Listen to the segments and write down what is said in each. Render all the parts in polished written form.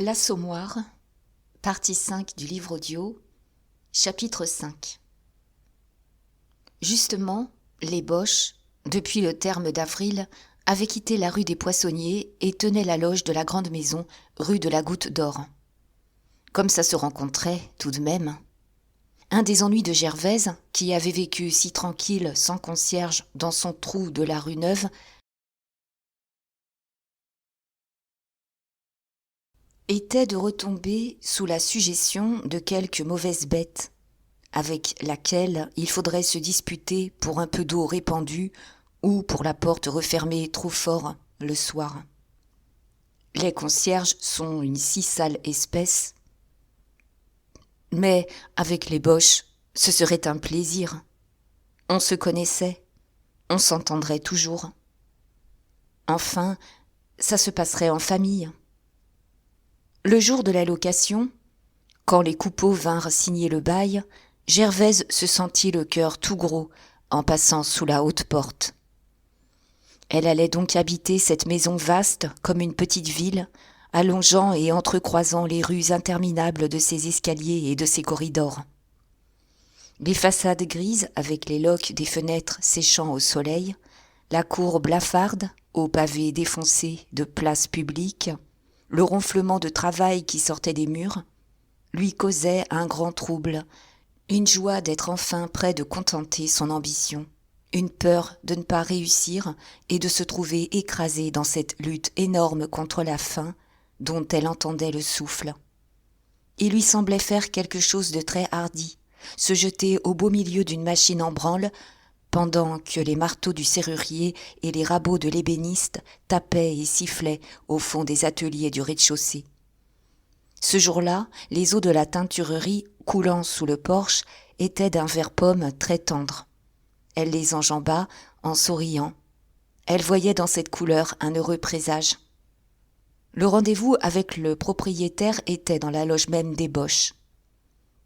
L'Assommoir, partie 5 du livre audio, chapitre 5. Justement, les Boches, depuis le terme d'avril, avaient quitté la rue des Poissonniers et tenaient la loge de la grande maison, rue de la Goutte d'Or. Comme ça se rencontrait, tout de même. Un des ennuis de Gervaise, qui avait vécu si tranquille, sans concierge, dans son trou de la rue Neuve, était de retomber sous la suggestion de quelque mauvaise bête, avec laquelle il faudrait se disputer pour un peu d'eau répandue ou pour la porte refermée trop fort le soir. Les concierges sont une si sale espèce. Mais avec les Boches, ce serait un plaisir. On se connaissait, on s'entendrait toujours. Enfin, ça se passerait en famille. Le jour de la location, quand les Coupeau vinrent signer le bail, Gervaise se sentit le cœur tout gros en passant sous la haute porte. Elle allait donc habiter cette maison vaste comme une petite ville, allongeant et entrecroisant les rues interminables de ses escaliers et de ses corridors. Les façades grises avec les loques des fenêtres séchant au soleil, la cour blafarde aux pavés défoncés de places publiques, le ronflement de travail qui sortait des murs, lui causait un grand trouble, une joie d'être enfin près de contenter son ambition, une peur de ne pas réussir et de se trouver écrasée dans cette lutte énorme contre la faim dont elle entendait le souffle. Il lui semblait faire quelque chose de très hardi, se jeter au beau milieu d'une machine en branle, pendant que les marteaux du serrurier et les rabots de l'ébéniste tapaient et sifflaient au fond des ateliers du rez-de-chaussée. Ce jour-là, les eaux de la teinturerie coulant sous le porche étaient d'un vert pomme très tendre. Elle les enjamba en souriant. Elle voyait dans cette couleur un heureux présage. Le rendez-vous avec le propriétaire était dans la loge même des Boches.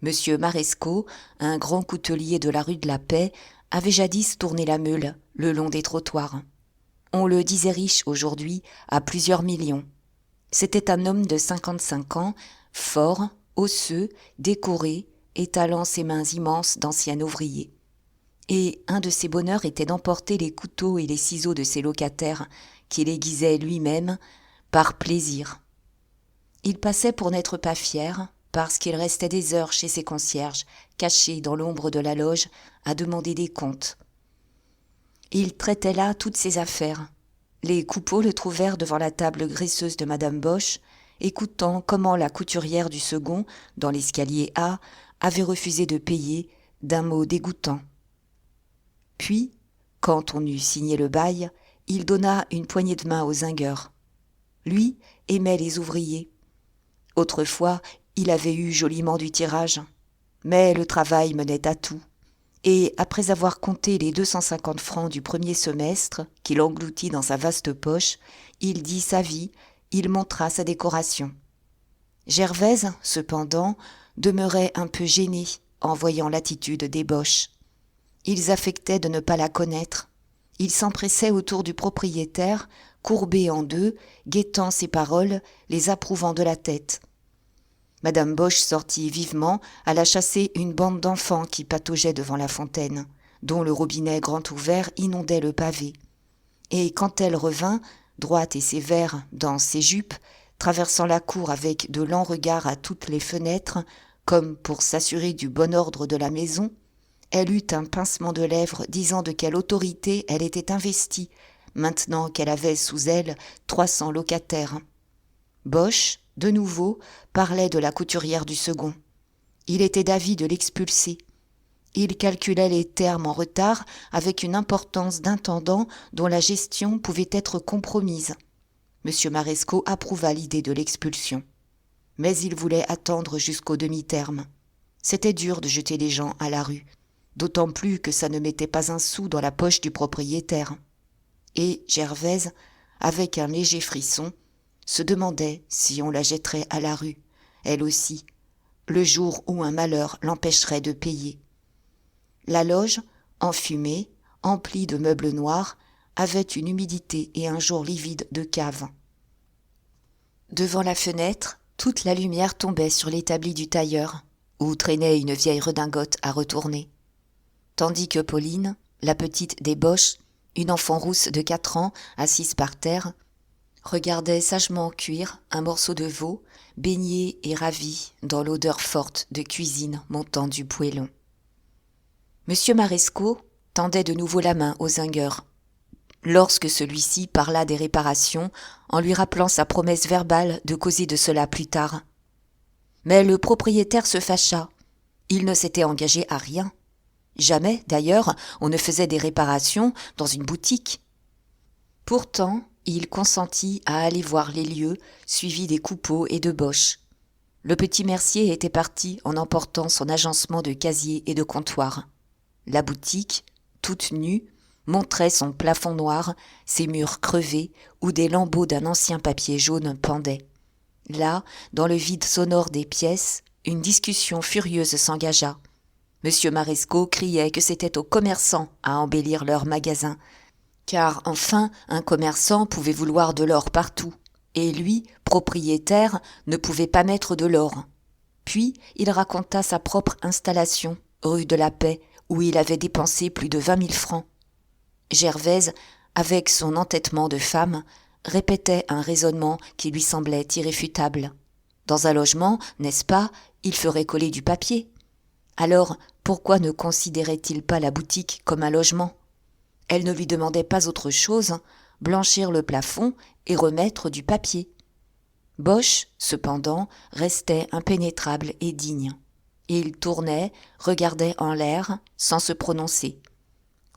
Monsieur Marescot, un grand coutelier de la rue de la Paix, avait jadis tourné la meule le long des trottoirs. On le disait riche aujourd'hui à plusieurs millions. C'était un homme de 55 ans, fort, osseux, décoré, étalant ses mains immenses d'ancien ouvrier. Et un de ses bonheurs était d'emporter les couteaux et les ciseaux de ses locataires, qu'il aiguisait lui-même, par plaisir. Il passait pour n'être pas fier, parce qu'il restait des heures chez ses concierges, cachés dans l'ombre de la loge, à demander des comptes. Il traitait là toutes ses affaires. Les Coupeau le trouvèrent devant la table graisseuse de Madame Boche, écoutant comment la couturière du second, dans l'escalier A, avait refusé de payer d'un mot dégoûtant. Puis, quand on eut signé le bail, il donna une poignée de main aux zingueurs. Lui aimait les ouvriers. Autrefois, il avait eu joliment du tirage, mais le travail menait à tout. Et après avoir compté les 250 francs du premier semestre, qu'il engloutit dans sa vaste poche, il dit sa vie, il montra sa décoration. Gervaise, cependant, demeurait un peu gênée en voyant l'attitude des Boches. Ils affectaient de ne pas la connaître. Ils s'empressaient autour du propriétaire, courbés en deux, guettant ses paroles, les approuvant de la tête. Madame Boche sortit vivement, alla chasser une bande d'enfants qui pataugeaient devant la fontaine, dont le robinet grand ouvert inondait le pavé. Et quand elle revint, droite et sévère dans ses jupes, traversant la cour avec de lents regards à toutes les fenêtres, comme pour s'assurer du bon ordre de la maison, elle eut un pincement de lèvres disant de quelle autorité elle était investie, maintenant qu'elle avait sous elle 300 locataires. Boche, de nouveau, parlait de la couturière du second. Il était d'avis de l'expulser. Il calculait les termes en retard avec une importance d'intendant dont la gestion pouvait être compromise. M. Marescot approuva l'idée de l'expulsion. Mais il voulait attendre jusqu'au demi-terme. C'était dur de jeter les gens à la rue, d'autant plus que ça ne mettait pas un sou dans la poche du propriétaire. Et Gervaise, avec un léger frisson, se demandait si on la jetterait à la rue, elle aussi, le jour où un malheur l'empêcherait de payer. La loge, enfumée, emplie de meubles noirs, avait une humidité et un jour livide de cave. Devant la fenêtre, Toute la lumière tombait sur l'établi du tailleur, où traînait une vieille redingote à retourner. Tandis que Pauline, la petite des Boches, une enfant rousse de 4 ans, assise par terre, regardait sagement cuire un morceau de veau, baignée et ravie dans l'odeur forte de cuisine montant du poêlon. Monsieur Marescot tendait de nouveau la main au zingueur, lorsque celui-ci parla des réparations en lui rappelant sa promesse verbale de causer de cela plus tard. Mais le propriétaire se fâcha. Il ne s'était engagé à rien. Jamais, d'ailleurs, on ne faisait des réparations dans une boutique. Pourtant, il consentit à aller voir les lieux, suivi des Coupeau et de Boche. Le petit mercier était parti en emportant son agencement de casiers et de comptoirs. La boutique, toute nue, montrait son plafond noir, ses murs crevés, où des lambeaux d'un ancien papier jaune pendaient. Là, dans le vide sonore des pièces, une discussion furieuse s'engagea. Monsieur Marescot criait que c'était aux commerçants à embellir leurs magasins, car enfin un commerçant pouvait vouloir de l'or partout, et lui, propriétaire, ne pouvait pas mettre de l'or. Puis il raconta sa propre installation, rue de la Paix, où il avait dépensé plus de 20 000 francs. Gervaise, avec son entêtement de femme, répétait un raisonnement qui lui semblait irréfutable. Dans un logement, n'est-ce pas, il ferait coller du papier. Alors, pourquoi ne considérait-il pas la boutique comme un logement ? Elle ne lui demandait pas autre chose, blanchir le plafond et remettre du papier. Boche, cependant, restait impénétrable et digne. Il tournait, regardait en l'air, sans se prononcer.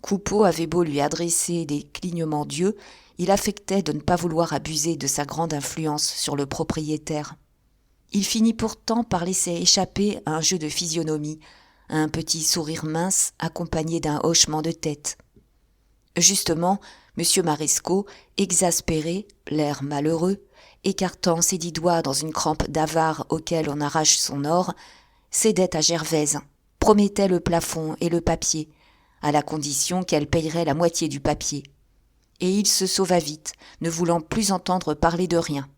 Coupeau avait beau lui adresser des clignements d'yeux, il affectait de ne pas vouloir abuser de sa grande influence sur le propriétaire. Il finit pourtant par laisser échapper un jeu de physionomie, un petit sourire mince accompagné d'un hochement de tête. Justement, M. Marescot, exaspéré, l'air malheureux, écartant ses 10 doigts dans une crampe d'avare auquel on arrache son or, cédait à Gervaise, promettait le plafond et le papier, à la condition qu'elle payerait la moitié du papier. Et il se sauva vite, ne voulant plus entendre parler de rien.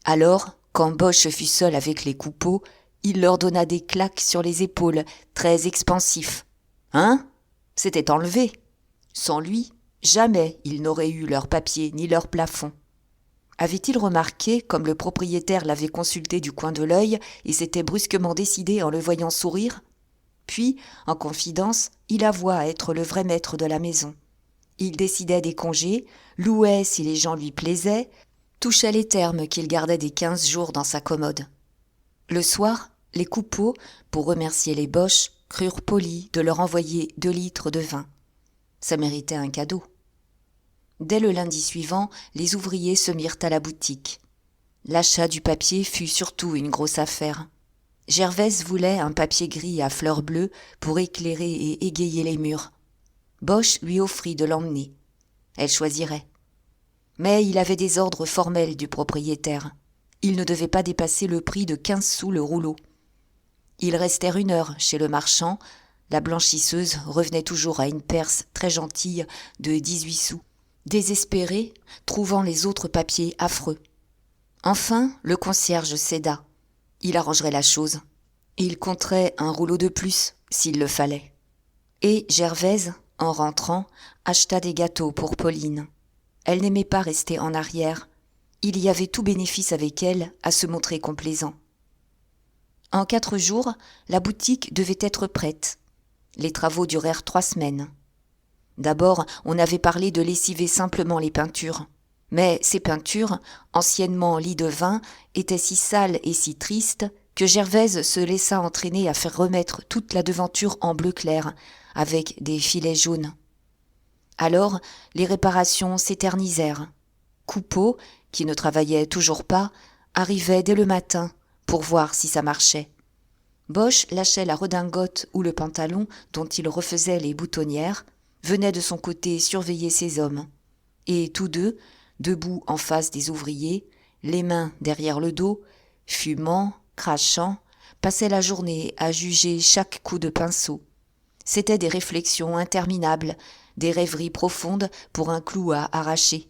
Alors, quand Boche fut seul avec les Coupeau, il leur donna des claques sur les épaules, très expansif. « Hein ? C'était enlevé. Sans lui, jamais ils n'auraient eu leur papier ni leur plafond. » Avait-il remarqué comme le propriétaire l'avait consulté du coin de l'œil et s'était brusquement décidé en le voyant sourire ? Puis, en confidence, il avoua être le vrai maître de la maison. Il décidait des congés, louait si les gens lui plaisaient, touchait les termes qu'il gardait des 15 jours dans sa commode. Le soir, les Coupeau, pour remercier les Boches, crurent polis de leur envoyer 2 litres de vin. Ça méritait un cadeau. Dès le lundi suivant, les ouvriers se mirent à la boutique. L'achat du papier fut surtout une grosse affaire. Gervaise voulait un papier gris à fleurs bleues pour éclairer et égayer les murs. Boche lui offrit de l'emmener. Elle choisirait. Mais il avait des ordres formels du propriétaire. Il ne devait pas dépasser le prix de 15 sous le rouleau. Ils restèrent 1 heure chez le marchand. La blanchisseuse revenait toujours à une perce très gentille de 18 sous. Désespéré, trouvant les autres papiers affreux. Enfin, le concierge céda. Il arrangerait la chose. Il compterait un rouleau de plus, s'il le fallait. Et Gervaise, en rentrant, acheta des gâteaux pour Pauline. Elle n'aimait pas rester en arrière. Il y avait tout bénéfice avec elle à se montrer complaisant. En 4 jours, la boutique devait être prête. Les travaux durèrent 3 semaines. D'abord, on avait parlé de lessiver simplement les peintures. Mais ces peintures, anciennement lits de vin, étaient si sales et si tristes que Gervaise se laissa entraîner à faire remettre toute la devanture en bleu clair, avec des filets jaunes. Alors, les réparations s'éternisèrent. Coupeau, qui ne travaillait toujours pas, arrivait dès le matin pour voir si ça marchait. Boche lâchait la redingote ou le pantalon dont il refaisait les boutonnières, venait de son côté surveiller ses hommes. Et tous deux, debout en face des ouvriers, les mains derrière le dos, fumant, crachant, passaient la journée à juger chaque coup de pinceau. C'étaient des réflexions interminables, des rêveries profondes pour un clou à arracher.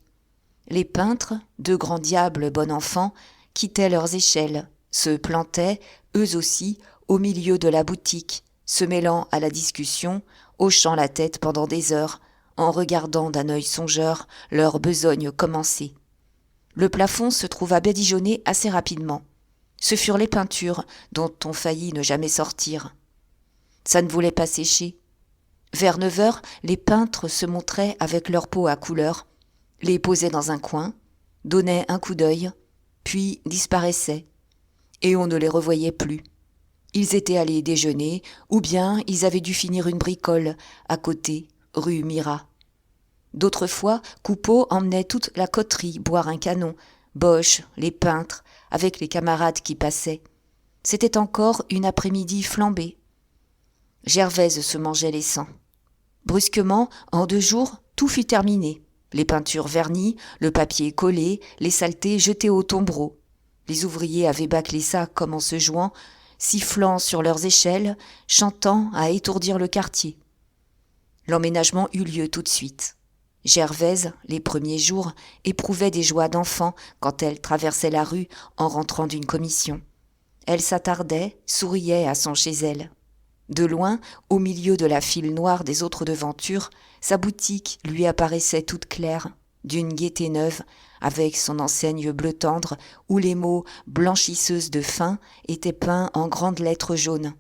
Les peintres, 2 grands diables bon enfant, quittaient leurs échelles, se plantaient, eux aussi, au milieu de la boutique, se mêlant à la discussion, hochant la tête pendant des heures, en regardant d'un œil songeur leur besogne commencer. Le plafond se trouva badigeonné assez rapidement. Ce furent les peintures dont on faillit ne jamais sortir. Ça ne voulait pas sécher. Vers 9 heures, les peintres se montraient avec leurs pots à couleurs, les posaient dans un coin, donnaient un coup d'œil, puis disparaissaient, et on ne les revoyait plus. Ils étaient allés déjeuner, ou bien ils avaient dû finir une bricole, à côté, rue Mira. D'autres fois, Coupeau emmenait toute la coterie boire un canon, Boche, les peintres, avec les camarades qui passaient. C'était encore une après-midi flambée. Gervaise se mangeait les sangs. Brusquement, en 2 jours, tout fut terminé. Les peintures vernies, le papier collé, les saletés jetées au tombereau. Les ouvriers avaient bâclé ça comme en se jouant, sifflant sur leurs échelles, chantant à étourdir le quartier. L'emménagement eut lieu tout de suite. Gervaise, les premiers jours, éprouvait des joies d'enfant quand elle traversait la rue en rentrant d'une commission. Elle s'attardait, souriait à son chez elle. De loin, au milieu de la file noire des autres devantures, sa boutique lui apparaissait toute claire, d'une gaieté neuve, avec son enseigne bleu tendre où les mots « blanchisseuse de faim » étaient peints en grandes lettres jaunes.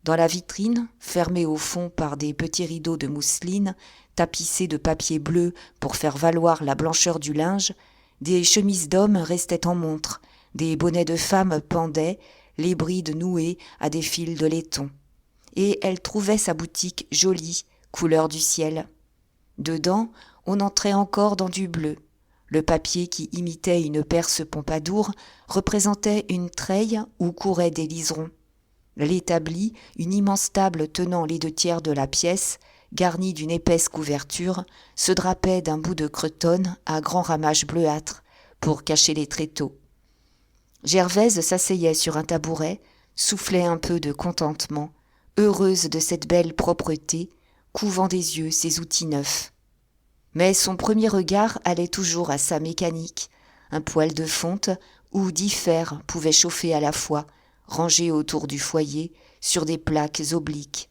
Dans la vitrine, fermée au fond par des petits rideaux de mousseline, tapissés de papier bleu pour faire valoir la blancheur du linge, des chemises d'hommes restaient en montre, des bonnets de femmes pendaient, les brides nouées à des fils de laiton. Et elle trouvait sa boutique jolie, couleur du ciel. Dedans, on entrait encore dans du bleu. Le papier qui imitait une perce Pompadour représentait une treille où couraient des liserons. L'établi, une immense table tenant les 2/3 de la pièce, garnie d'une épaisse couverture, se drapait d'un bout de cretonne à grand ramage bleuâtre pour cacher les tréteaux. Gervaise s'asseyait sur un tabouret, soufflait un peu de contentement, heureuse de cette belle propreté, couvant des yeux ses outils neufs. Mais son premier regard allait toujours à sa mécanique, un poêle de fonte où 10 fers pouvaient chauffer à la fois, rangés autour du foyer, sur des plaques obliques.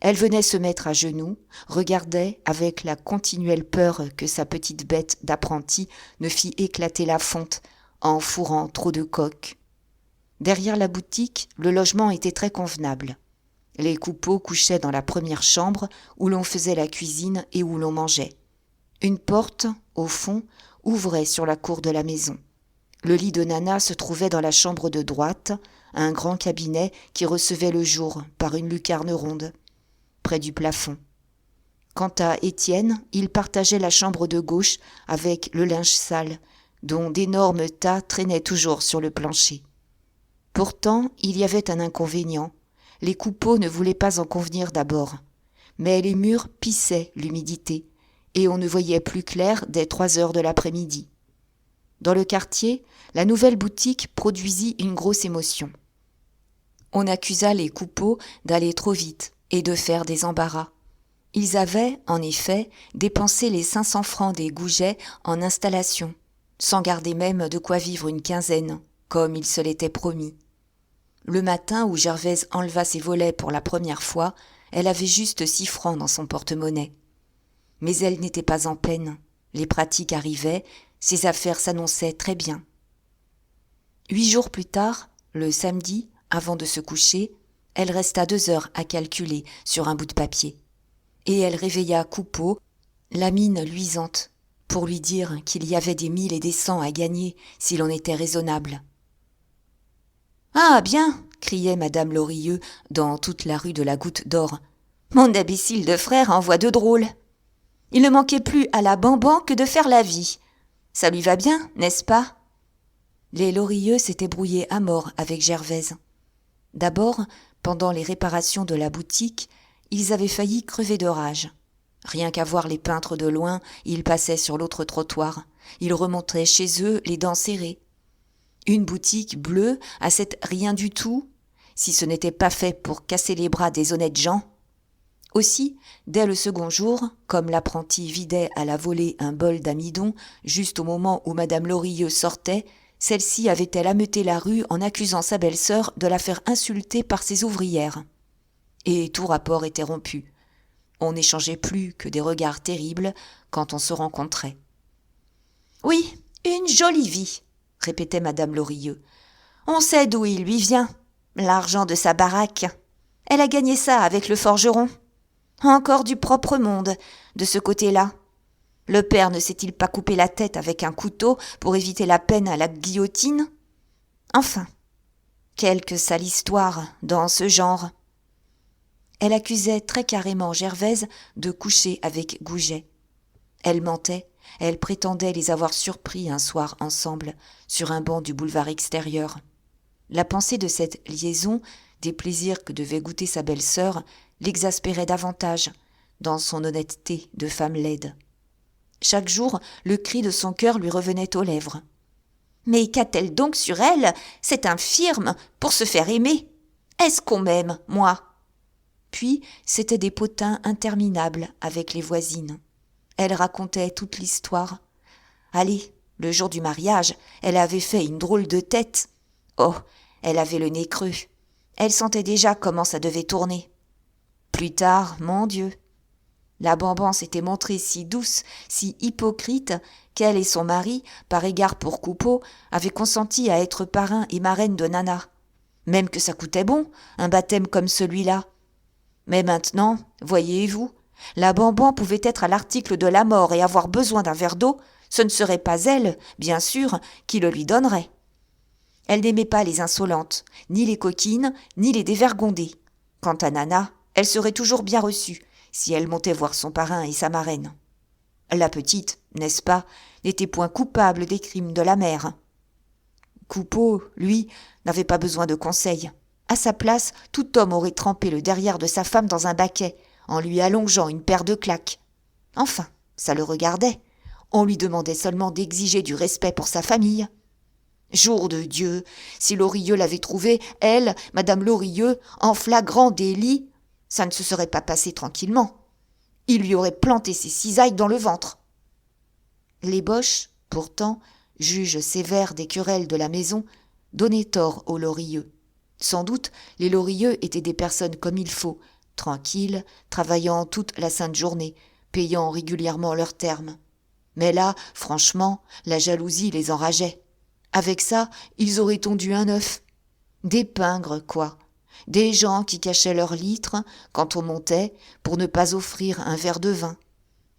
Elle venait se mettre à genoux, regardait avec la continuelle peur que sa petite bête d'apprentie ne fît éclater la fonte en fourrant trop de coques. Derrière la boutique, le logement était très convenable. Les Coupeau couchaient dans la première chambre où l'on faisait la cuisine et où l'on mangeait. Une porte, au fond, ouvrait sur la cour de la maison. Le lit de Nana se trouvait dans la chambre de droite, un grand cabinet qui recevait le jour par une lucarne ronde, près du plafond. Quant à Étienne, il partageait la chambre de gauche avec le linge sale, dont d'énormes tas traînaient toujours sur le plancher. Pourtant, il y avait un inconvénient. Les Coupeau ne voulaient pas en convenir d'abord. Mais les murs pissaient l'humidité, et on ne voyait plus clair dès 3 heures de l'après-midi. Dans le quartier, la nouvelle boutique produisit une grosse émotion. On accusa les Coupeau d'aller trop vite et de faire des embarras. Ils avaient, en effet, dépensé les 500 francs des Goujet en installation, sans garder même de quoi vivre une quinzaine, comme ils se l'étaient promis. Le matin où Gervaise enleva ses volets pour la première fois, elle avait juste 6 francs dans son porte-monnaie. Mais elle n'était pas en peine. Les pratiques arrivaient, ses affaires s'annonçaient très bien. 8 jours plus tard, le samedi, avant de se coucher, elle resta 2 heures à calculer sur un bout de papier. Et elle réveilla Coupeau, la mine luisante, pour lui dire qu'il y avait des 1000 et des 100 à gagner si l'on était raisonnable. « Ah, bien !» criait madame Lorilleux dans toute la rue de la Goutte d'Or. « Mon imbécile de frère envoie de drôles. Il ne manquait plus à la Bamban que de faire la vie. Ça lui va bien, n'est-ce pas ?» Les Lorilleux s'étaient brouillés à mort avec Gervaise. D'abord, pendant les réparations de la boutique, ils avaient failli crever de rage. Rien qu'à voir les peintres de loin, ils passaient sur l'autre trottoir. Ils remontaient chez eux les dents serrées. Une boutique bleue à cet rien du tout, si ce n'était pas fait pour casser les bras des honnêtes gens. Aussi, dès le second jour, comme l'apprenti vidait à la volée un bol d'amidon, juste au moment où madame Lorilleux sortait, Celle-ci avait-elle ameuté la rue en accusant sa belle-sœur de la faire insulter par ses ouvrières. Et tout rapport était rompu. On n'échangeait plus que des regards terribles quand on se rencontrait. « Oui, une jolie vie !» répétait madame Lorilleux. « On sait d'où il lui vient, l'argent de sa baraque. Elle a gagné ça avec le forgeron. Encore du propre monde, de ce côté-là. Le père ne s'est-il pas coupé la tête avec un couteau pour éviter la peine à la guillotine? Enfin, quelque sale histoire dans ce genre. » Elle accusait très carrément Gervaise de coucher avec Goujet. Elle mentait, elle prétendait les avoir surpris un soir ensemble, sur un banc du boulevard extérieur. La pensée de cette liaison, des plaisirs que devait goûter sa belle-sœur, l'exaspérait davantage, dans son honnêteté de femme laide. Chaque jour, le cri de son cœur lui revenait aux lèvres. « Mais qu'a-t-elle donc sur elle, cette infirme, pour se faire aimer? Est-ce qu'on m'aime, moi ?» Puis, c'étaient des potins interminables avec les voisines. Elle racontait toute l'histoire. Allez, le jour du mariage, elle avait fait une drôle de tête. Oh, elle avait le nez creux. Elle sentait déjà comment ça devait tourner. Plus tard, mon Dieu, la Bamban s'était montrée si douce, si hypocrite, qu'elle et son mari, par égard pour Coupeau, avaient consenti à être parrain et marraine de Nana. Même que ça coûtait bon, un baptême comme celui-là. Mais maintenant, voyez-vous, la Bamban pouvait être à l'article de la mort et avoir besoin d'un verre d'eau, ce ne serait pas elle, bien sûr, qui le lui donnerait. Elle n'aimait pas les insolentes, ni les coquines, ni les dévergondées. Quant à Nana, elle serait toujours bien reçue, si elle montait voir son parrain et sa marraine. La petite, n'est-ce pas, n'était point coupable des crimes de la mère. Coupeau, lui, n'avait pas besoin de conseils. À sa place, tout homme aurait trempé le derrière de sa femme dans un baquet, en lui allongeant une paire de claques. Enfin, ça le regardait. On lui demandait seulement d'exiger du respect pour sa famille. Jour de Dieu, si Lorilleux l'avait trouvée, elle, madame Lorilleux, en flagrant délit, ça ne se serait pas passé tranquillement. Il lui aurait planté ses cisailles dans le ventre. Les Boches, pourtant, juges sévères des querelles de la maison, donnaient tort aux Lorilleux. Sans doute, les Lorilleux étaient des personnes comme il faut, tranquilles, travaillant toute la sainte journée, payant régulièrement leurs termes. Mais là, franchement, la jalousie les enrageait. Avec ça, ils auraient tondu un œuf. Des pingres, quoi. Des gens qui cachaient leurs litres, quand on montait, pour ne pas offrir un verre de vin.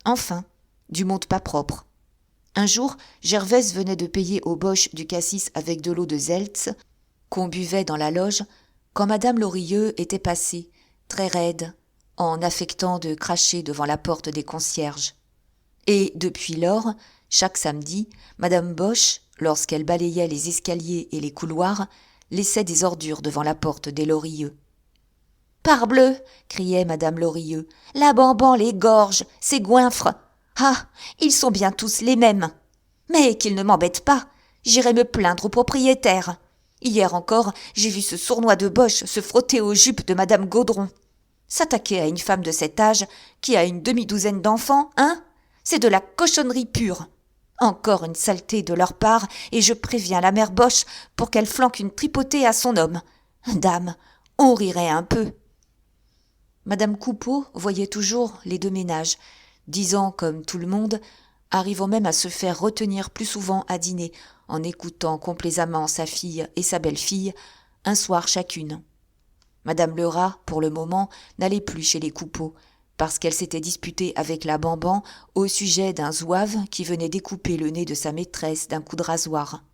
Enfin, du monde pas propre. Un jour, Gervaise venait de payer aux Boches du cassis avec de l'eau de Zeltz, qu'on buvait dans la loge, quand madame Lorilleux était passée, très raide, en affectant de cracher devant la porte des concierges. Et depuis lors, chaque samedi, madame Boche, lorsqu'elle balayait les escaliers et les couloirs, laissait des ordures devant la porte des Lorilleux. « Parbleu !» criait madame Lorilleux. « La Bamban les gorge, ces goinfres. Ah, ils sont bien tous les mêmes. Mais qu'ils ne m'embêtent pas, j'irai me plaindre au propriétaire. Hier encore, j'ai vu ce sournois de Boche se frotter aux jupes de madame Gaudron. S'attaquer à une femme de cet âge, qui a une demi-douzaine d'enfants, hein? C'est de la cochonnerie pure. Encore une saleté de leur part, et je préviens la mère Boche pour qu'elle flanque une tripotée à son homme. Dame, on rirait un peu. » Madame Coupeau voyait toujours les deux ménages, disant comme tout le monde, arrivant même à se faire retenir plus souvent à dîner, en écoutant complaisamment sa fille et sa belle-fille, un soir chacune. Madame Lerat, pour le moment, n'allait plus chez les Coupeau, parce qu'elle s'était disputée avec la Bamban au sujet d'un zouave qui venait découper le nez de sa maîtresse d'un coup de rasoir.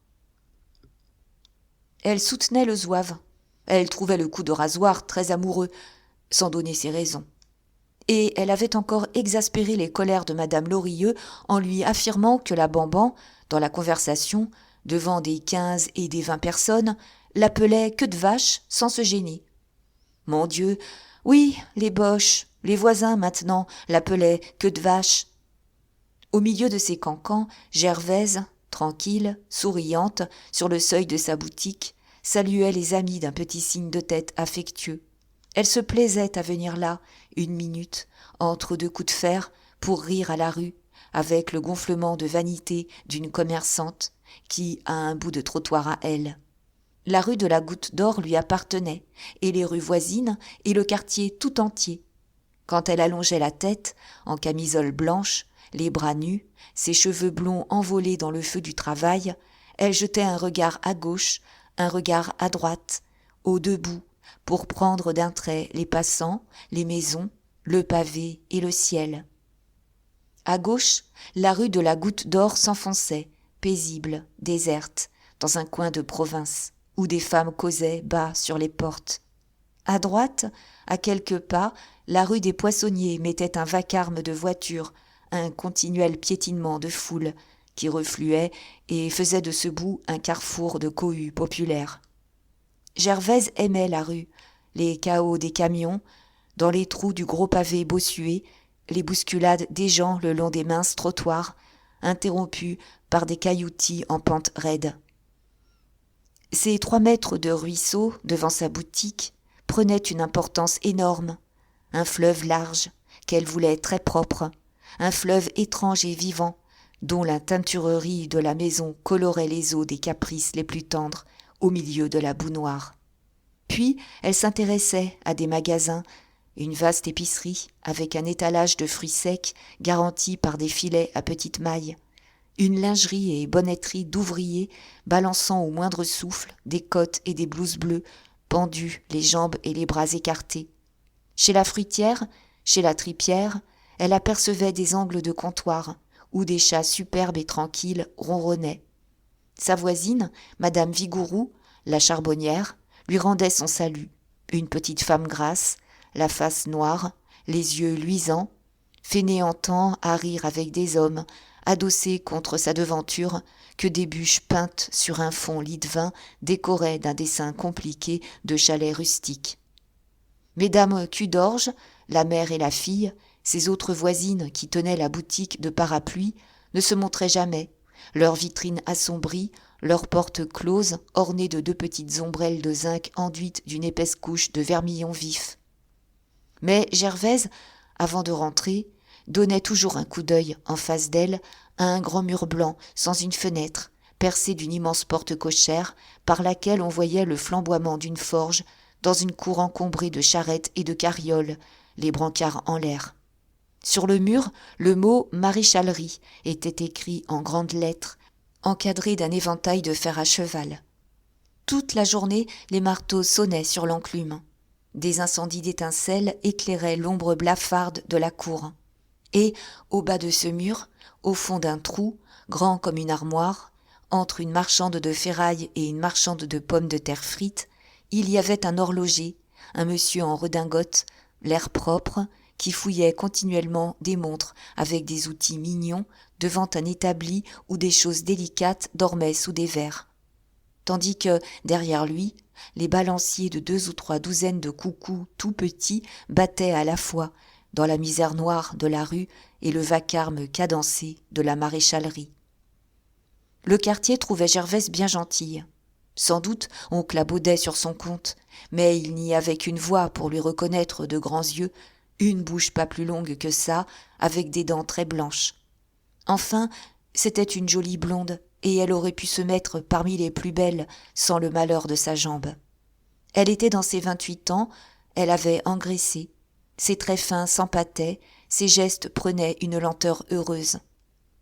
Elle soutenait le zouave. Elle trouvait le coup de rasoir très amoureux, sans donner ses raisons. Et elle avait encore exaspéré les colères de madame Lorilleux en lui affirmant que la Bamban, dans la conversation, devant des 15 et des 20 personnes, l'appelait queue de vache sans se gêner. Mon Dieu, oui, les Boches, les voisins maintenant, l'appelaient queue de vache. Au milieu de ces cancans, Gervaise, tranquille, souriante, sur le seuil de sa boutique, saluait les amis d'un petit signe de tête affectueux. Elle se plaisait à venir là, une minute, entre deux coups de fer, pour rire à la rue, avec le gonflement de vanité d'une commerçante, qui a un bout de trottoir à elle. La rue de la Goutte d'Or lui appartenait, et les rues voisines, et le quartier tout entier. Quand elle allongeait la tête, en camisole blanche, les bras nus, ses cheveux blonds envolés dans le feu du travail, elle jetait un regard à gauche, un regard à droite, au debout, pour prendre d'un trait les passants, les maisons, le pavé et le ciel. À gauche, la rue de la Goutte d'Or s'enfonçait, paisible, déserte, dans un coin de province, où des femmes causaient bas sur les portes. À droite, à quelques pas, la rue des Poissonniers mettait un vacarme de voitures, un continuel piétinement de foule, qui refluait et faisait de ce bout un carrefour de cohues populaires. Gervaise aimait la rue, les cahots des camions, dans les trous du gros pavé bossué, les bousculades des gens le long des minces trottoirs, interrompus par des cailloutis en pente raide. Ces 3 mètres de ruisseau devant sa boutique prenaient une importance énorme. Un fleuve large, qu'elle voulait très propre, un fleuve étrange et vivant, dont la teinturerie de la maison colorait les eaux des caprices les plus tendres au milieu de la boue noire. Puis elle s'intéressait à des magasins, une vaste épicerie avec un étalage de fruits secs garanti par des filets à petites mailles, une lingerie et bonnetterie d'ouvriers balançant au moindre souffle des cottes et des blouses bleues, pendues, les jambes et les bras écartés. Chez la fruitière, chez la tripière, elle apercevait des angles de comptoir où des chats superbes et tranquilles ronronnaient. Sa voisine, Madame Vigouroux, la charbonnière, lui rendait son salut, une petite femme grasse, la face noire, les yeux luisants, fainéantant à rire avec des hommes, adossés contre sa devanture, que des bûches peintes sur un fond lit de vin décoraient d'un dessin compliqué de chalets rustiques. Mesdames Cudorge, la mère et la fille, ces autres voisines qui tenaient la boutique de parapluies, ne se montraient jamais, leurs vitrines assombries, leurs portes closes, ornées de 2 petites ombrelles de zinc enduites d'une épaisse couche de vermillon vif. Mais Gervaise, avant de rentrer, donnait toujours un coup d'œil en face d'elle à un grand mur blanc sans une fenêtre, percé d'une immense porte cochère par laquelle on voyait le flamboiement d'une forge dans une cour encombrée de charrettes et de carrioles, les brancards en l'air. Sur le mur, le mot « maréchalerie » était écrit en grandes lettres, encadré d'un éventail de fer à cheval. Toute la journée, les marteaux sonnaient sur l'enclume. Des incendies d'étincelles éclairaient l'ombre blafarde de la cour. Et, au bas de ce mur, au fond d'un trou, grand comme une armoire, entre une marchande de ferraille et une marchande de pommes de terre frites, il y avait un horloger, un monsieur en redingote, l'air propre, qui fouillait continuellement des montres avec des outils mignons devant un établi où des choses délicates dormaient sous des verres. Tandis que, derrière lui, les balanciers de 2 ou 3 douzaines de coucous tout petits battaient à la fois dans la misère noire de la rue et le vacarme cadencé de la maréchalerie. Le quartier trouvait Gervaise bien gentille. Sans doute on clabaudait sur son compte, mais il n'y avait qu'une voix pour lui reconnaître de grands yeux, une bouche pas plus longue que ça, avec des dents très blanches. Enfin, c'était une jolie blonde, et elle aurait pu se mettre parmi les plus belles sans le malheur de sa jambe. Elle était dans ses 28 ans, elle avait engraissé. Ses traits fins s'empâtaient, ses gestes prenaient une lenteur heureuse.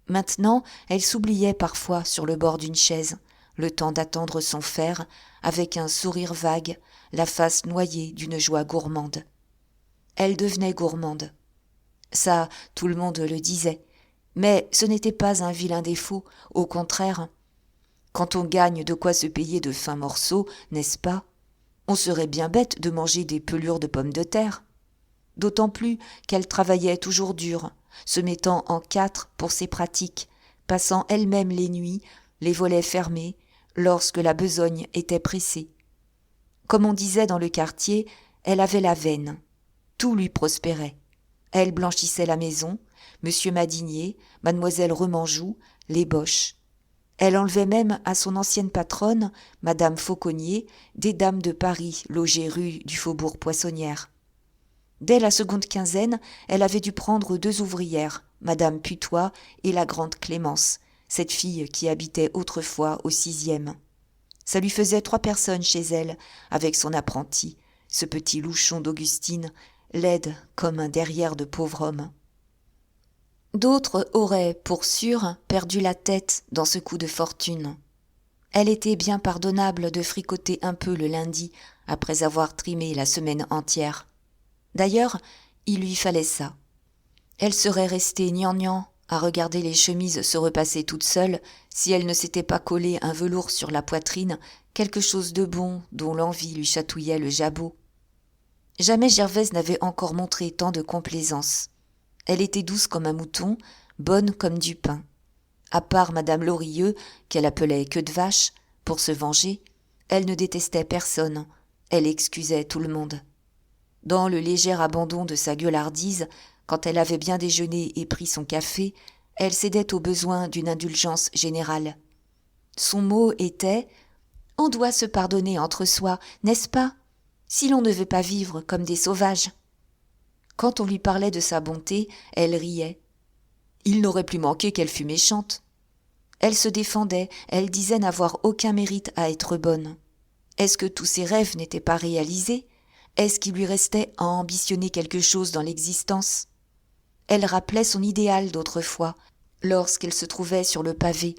Maintenant, elle s'oubliait parfois sur le bord d'une chaise, le temps d'attendre son fer, avec un sourire vague, la face noyée d'une joie gourmande. Elle devenait gourmande. Ça, tout le monde le disait. Mais ce n'était pas un vilain défaut, au contraire. Quand on gagne de quoi se payer de fins morceaux, n'est-ce pas? On serait bien bête de manger des pelures de pommes de terre. D'autant plus qu'elle travaillait toujours dur, se mettant en 4 pour ses pratiques, passant elle-même les nuits, les volets fermés, lorsque la besogne était pressée. Comme on disait dans le quartier, elle avait la veine. Tout lui prospérait. Elle blanchissait la maison, Monsieur Madinier, Mademoiselle Remanjou, les Boches. Elle enlevait même à son ancienne patronne, Madame Fauconnier, des dames de Paris logées rue du Faubourg Poissonnière. Dès la seconde quinzaine, elle avait dû prendre 2 ouvrières, Madame Putois et la grande Clémence, cette fille qui habitait autrefois au 6e. Ça lui faisait 3 personnes chez elle, avec son apprenti, ce petit louchon d'Augustine, laide comme un derrière de pauvre homme. D'autres auraient, pour sûr, perdu la tête dans ce coup de fortune. Elle était bien pardonnable de fricoter un peu le lundi, après avoir trimé la semaine entière. D'ailleurs, il lui fallait ça. Elle serait restée gnangnan à regarder les chemises se repasser toutes seules si elle ne s'était pas collé un velours sur la poitrine, quelque chose de bon dont l'envie lui chatouillait le jabot. Jamais Gervaise n'avait encore montré tant de complaisance. Elle était douce comme un mouton, bonne comme du pain. À part madame Lorilleux, qu'elle appelait queue de vache, pour se venger, elle ne détestait personne, elle excusait tout le monde. Dans le léger abandon de sa gueulardise, quand elle avait bien déjeuné et pris son café, elle cédait au besoin d'une indulgence générale. Son mot était « On doit se pardonner entre soi, n'est-ce pas, si l'on ne veut pas vivre comme des sauvages ?» Quand on lui parlait de sa bonté, elle riait. Il n'aurait plus manqué qu'elle fût méchante. Elle se défendait, elle disait n'avoir aucun mérite à être bonne. Est-ce que tous ses rêves n'étaient pas réalisés ? Est-ce qu'il lui restait à ambitionner quelque chose dans l'existence ? Elle rappelait son idéal d'autrefois, lorsqu'elle se trouvait sur le pavé,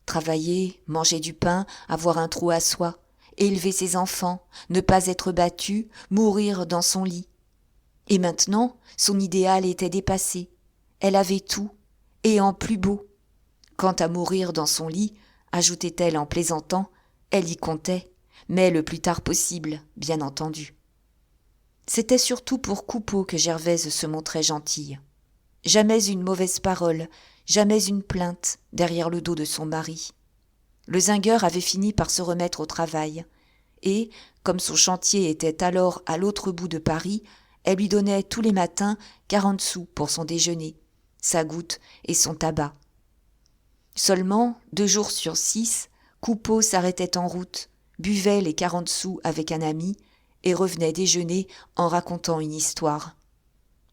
travailler, manger du pain, avoir un trou à soi, élever ses enfants, ne pas être battue, mourir dans son lit. Et maintenant, son idéal était dépassé. Elle avait tout, et en plus beau. Quant à mourir dans son lit, ajoutait-elle en plaisantant, elle y comptait, mais le plus tard possible, bien entendu. C'était surtout pour Coupeau que Gervaise se montrait gentille. Jamais une mauvaise parole, jamais une plainte derrière le dos de son mari. Le zingueur avait fini par se remettre au travail, et, comme son chantier était alors à l'autre bout de Paris, elle lui donnait tous les matins 40 sous pour son déjeuner, sa goutte et son tabac. Seulement, 2 jours sur 6, Coupeau s'arrêtait en route, buvait les 40 sous avec un ami et revenait déjeuner en racontant une histoire.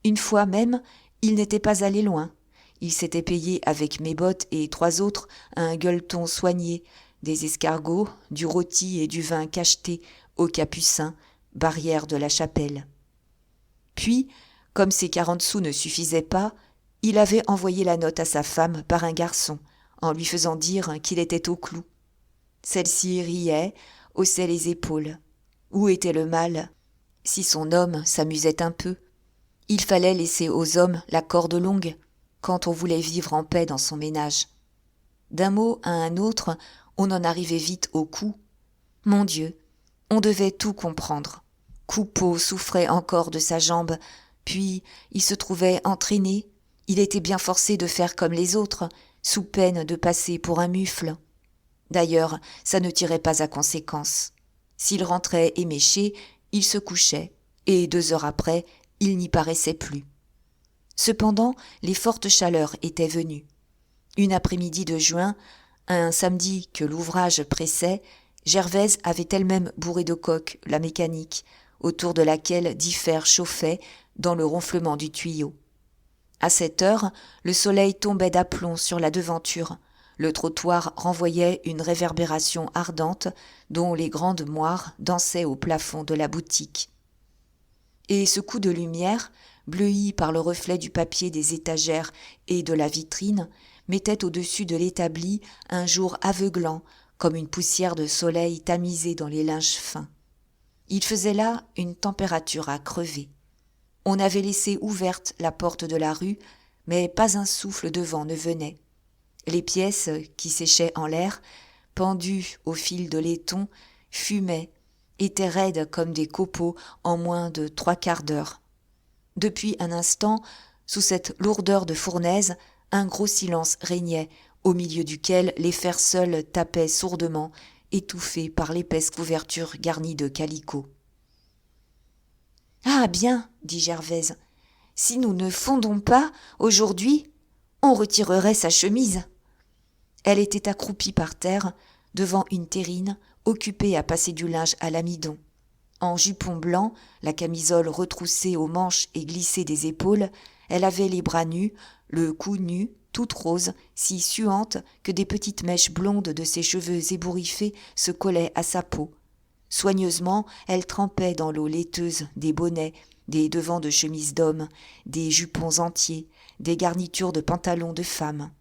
Une fois même, il n'était pas allé loin. Il s'était payé avec Mes-Bottes et 3 autres un gueuleton soigné, des escargots, du rôti et du vin cacheté aux Capucins, barrière de la chapelle. Puis, comme ces 40 sous ne suffisaient pas, il avait envoyé la note à sa femme par un garçon, en lui faisant dire qu'il était au clou. Celle-ci riait, haussait les épaules. Où était le mal, si son homme s'amusait un peu ? Il fallait laisser aux hommes la corde longue, quand on voulait vivre en paix dans son ménage. D'un mot à un autre, on en arrivait vite au coup. Mon Dieu, on devait tout comprendre. Coupeau souffrait encore de sa jambe, puis il se trouvait entraîné. Il était bien forcé de faire comme les autres, sous peine de passer pour un mufle. D'ailleurs, ça ne tirait pas à conséquence. S'il rentrait éméché, il se couchait, et 2 heures après, il n'y paraissait plus. Cependant, les fortes chaleurs étaient venues. Une après-midi de juin, un samedi que l'ouvrage pressait, Gervaise avait elle-même bourré de coke la mécanique, autour de laquelle 10 fers chauffaient dans le ronflement du tuyau. À 7 heures, le soleil tombait d'aplomb sur la devanture. Le trottoir renvoyait une réverbération ardente dont les grandes moires dansaient au plafond de la boutique. Et ce coup de lumière, bleui par le reflet du papier des étagères et de la vitrine, mettait au-dessus de l'établi un jour aveuglant, comme une poussière de soleil tamisée dans les linges fins. Il faisait là une température à crever. On avait laissé ouverte la porte de la rue, mais pas un souffle de vent ne venait. Les pièces, qui séchaient en l'air, pendues au fil de laiton, fumaient, étaient raides comme des copeaux en moins de 3/4 d'heure. Depuis un instant, sous cette lourdeur de fournaise, un gros silence régnait, au milieu duquel les fers seuls tapaient sourdement, étouffés par l'épaisse couverture garnie de calicot. « Ah bien, dit Gervaise, si nous ne fondons pas, aujourd'hui, on retirerait sa chemise. » Elle était accroupie par terre, devant une terrine, occupée à passer du linge à l'amidon. En jupon blanc, la camisole retroussée aux manches et glissée des épaules, elle avait les bras nus, le cou nu, toute rose, si suante que des petites mèches blondes de ses cheveux ébouriffés se collaient à sa peau. Soigneusement, elle trempait dans l'eau laiteuse des bonnets, des devants de chemises d'hommes, des jupons entiers, des garnitures de pantalons de femmes.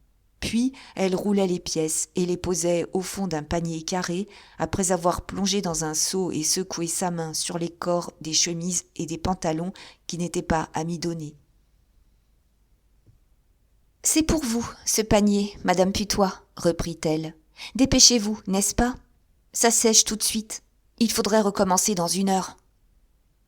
Puis, elle roulait les pièces et les posait au fond d'un panier carré, après avoir plongé dans un seau et secoué sa main sur les corps des chemises et des pantalons qui n'étaient pas amidonnés. « C'est pour vous, ce panier, Madame Putois, reprit-elle. Dépêchez-vous, n'est-ce pas? Ça sèche tout de suite. Il faudrait recommencer dans 1 heure. »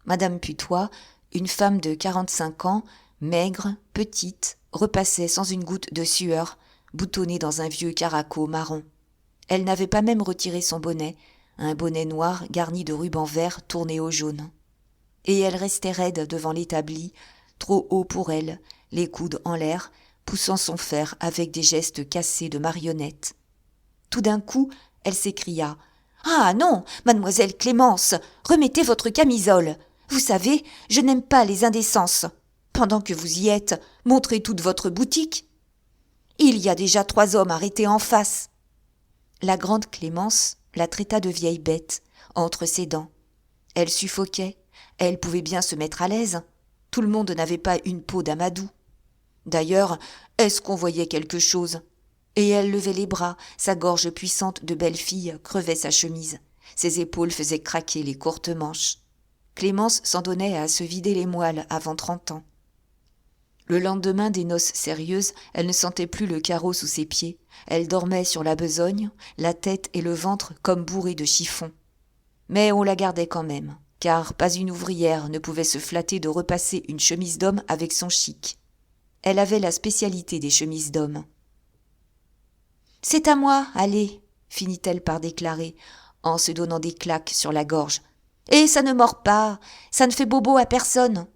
Madame Putois, une femme de 45 ans, maigre, petite, repassait sans une goutte de sueur, boutonnée dans un vieux caraco marron. Elle n'avait pas même retiré son bonnet, un bonnet noir garni de rubans verts tournés au jaune. Et elle restait raide devant l'établi, trop haut pour elle, les coudes en l'air, poussant son fer avec des gestes cassés de marionnette. Tout d'un coup, elle s'écria « Ah non, mademoiselle Clémence, remettez votre camisole. Vous savez, je n'aime pas les indécences. Pendant que vous y êtes, montrez toute votre boutique. Il y a déjà 3 hommes arrêtés en face. » La grande Clémence la traita de vieille bête, entre ses dents. Elle suffoquait, elle pouvait bien se mettre à l'aise. Tout le monde n'avait pas une peau d'amadou. D'ailleurs, est-ce qu'on voyait quelque chose? Et elle levait les bras, sa gorge puissante de belle fille crevait sa chemise. Ses épaules faisaient craquer les courtes manches. Clémence s'en donnait à se vider les moelles avant 30 ans. Le lendemain des noces sérieuses, elle ne sentait plus le carreau sous ses pieds. Elle dormait sur la besogne, la tête et le ventre comme bourrés de chiffon. Mais on la gardait quand même, car pas une ouvrière ne pouvait se flatter de repasser une chemise d'homme avec son chic. Elle avait la spécialité des chemises d'homme. « C'est à moi, allez !» finit-elle par déclarer, en se donnant des claques sur la gorge. « Et ça ne mord pas, ça ne fait bobo à personne. »«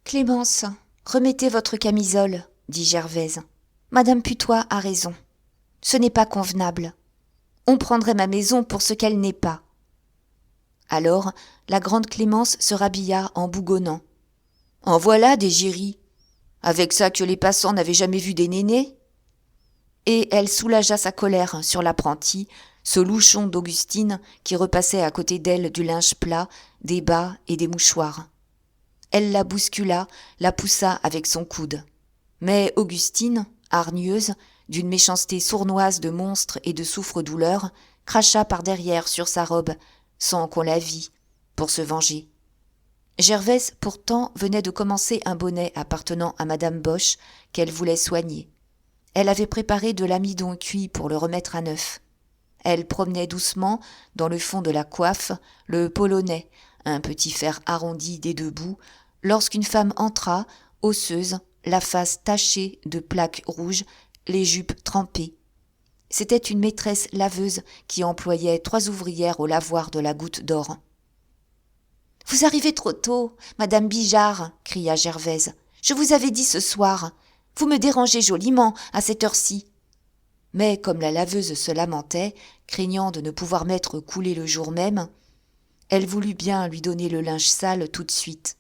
Clémence, remettez votre camisole, » dit Gervaise. « Madame Putois a raison. Ce n'est pas convenable. On prendrait ma maison pour ce qu'elle n'est pas. » Alors, la grande Clémence se rhabilla en bougonnant. « En voilà des giris. Avec ça que les passants n'avaient jamais vu des nénés. » Et elle soulagea sa colère sur l'apprenti, ce louchon d'Augustine qui repassait à côté d'elle du linge plat, des bas et des mouchoirs. Elle la bouscula, la poussa avec son coude. Mais Augustine, hargneuse, d'une méchanceté sournoise de monstre et de souffre-douleur, cracha par derrière sur sa robe, sans qu'on la vît, pour se venger. Gervaise, pourtant, venait de commencer un bonnet appartenant à Madame Boche, qu'elle voulait soigner. Elle avait préparé de l'amidon cuit pour le remettre à neuf. Elle promenait doucement, dans le fond de la coiffe, le polonais, un petit fer arrondi des 2 bouts, lorsqu'une femme entra, osseuse, la face tachée de plaques rouges, les jupes trempées. C'était une maîtresse laveuse qui employait 3 ouvrières au lavoir de la Goutte d'Or. « Vous arrivez trop tôt, Madame Bijard !» cria Gervaise. « Je vous avais dit ce soir. Vous me dérangez joliment à cette heure-ci. » Mais comme la laveuse se lamentait, craignant de ne pouvoir mettre couler le jour même, elle voulut bien lui donner le linge sale tout de suite.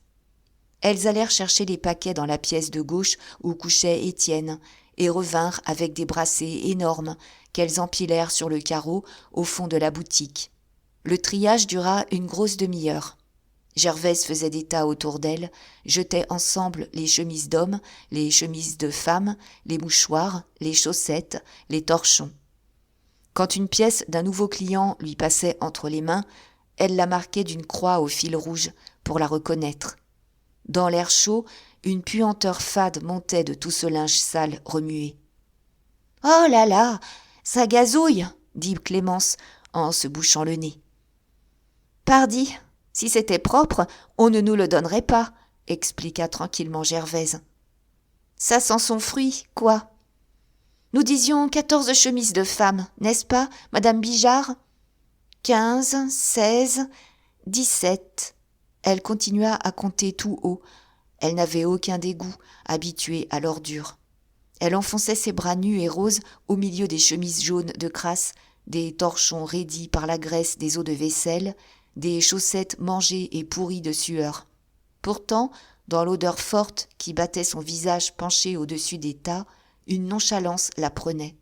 Elles allèrent chercher les paquets dans la pièce de gauche où couchait Étienne et revinrent avec des brassées énormes qu'elles empilèrent sur le carreau au fond de la boutique. Le triage dura une grosse demi-heure. Gervaise faisait des tas autour d'elle, jetait ensemble les chemises d'hommes, les chemises de femmes, les mouchoirs, les chaussettes, les torchons. Quand une pièce d'un nouveau client lui passait entre les mains, elle la marquait d'une croix au fil rouge pour la reconnaître. Dans l'air chaud, une puanteur fade montait de tout ce linge sale remué. « Oh là là, ça gazouille !» dit Clémence en se bouchant le nez. « Pardi, si c'était propre, on ne nous le donnerait pas, » expliqua tranquillement Gervaise. « Ça sent son fruit, quoi. Nous disions 14 chemises de femmes, n'est-ce pas, Madame Bijard ? 15, 16, 17. » Elle continua à compter tout haut. Elle n'avait aucun dégoût, habituée à l'ordure. Elle enfonçait ses bras nus et roses au milieu des chemises jaunes de crasse, des torchons raidis par la graisse des eaux de vaisselle, des chaussettes mangées et pourries de sueur. Pourtant, dans l'odeur forte qui battait son visage penché au-dessus des tas, Une nonchalance la prenait.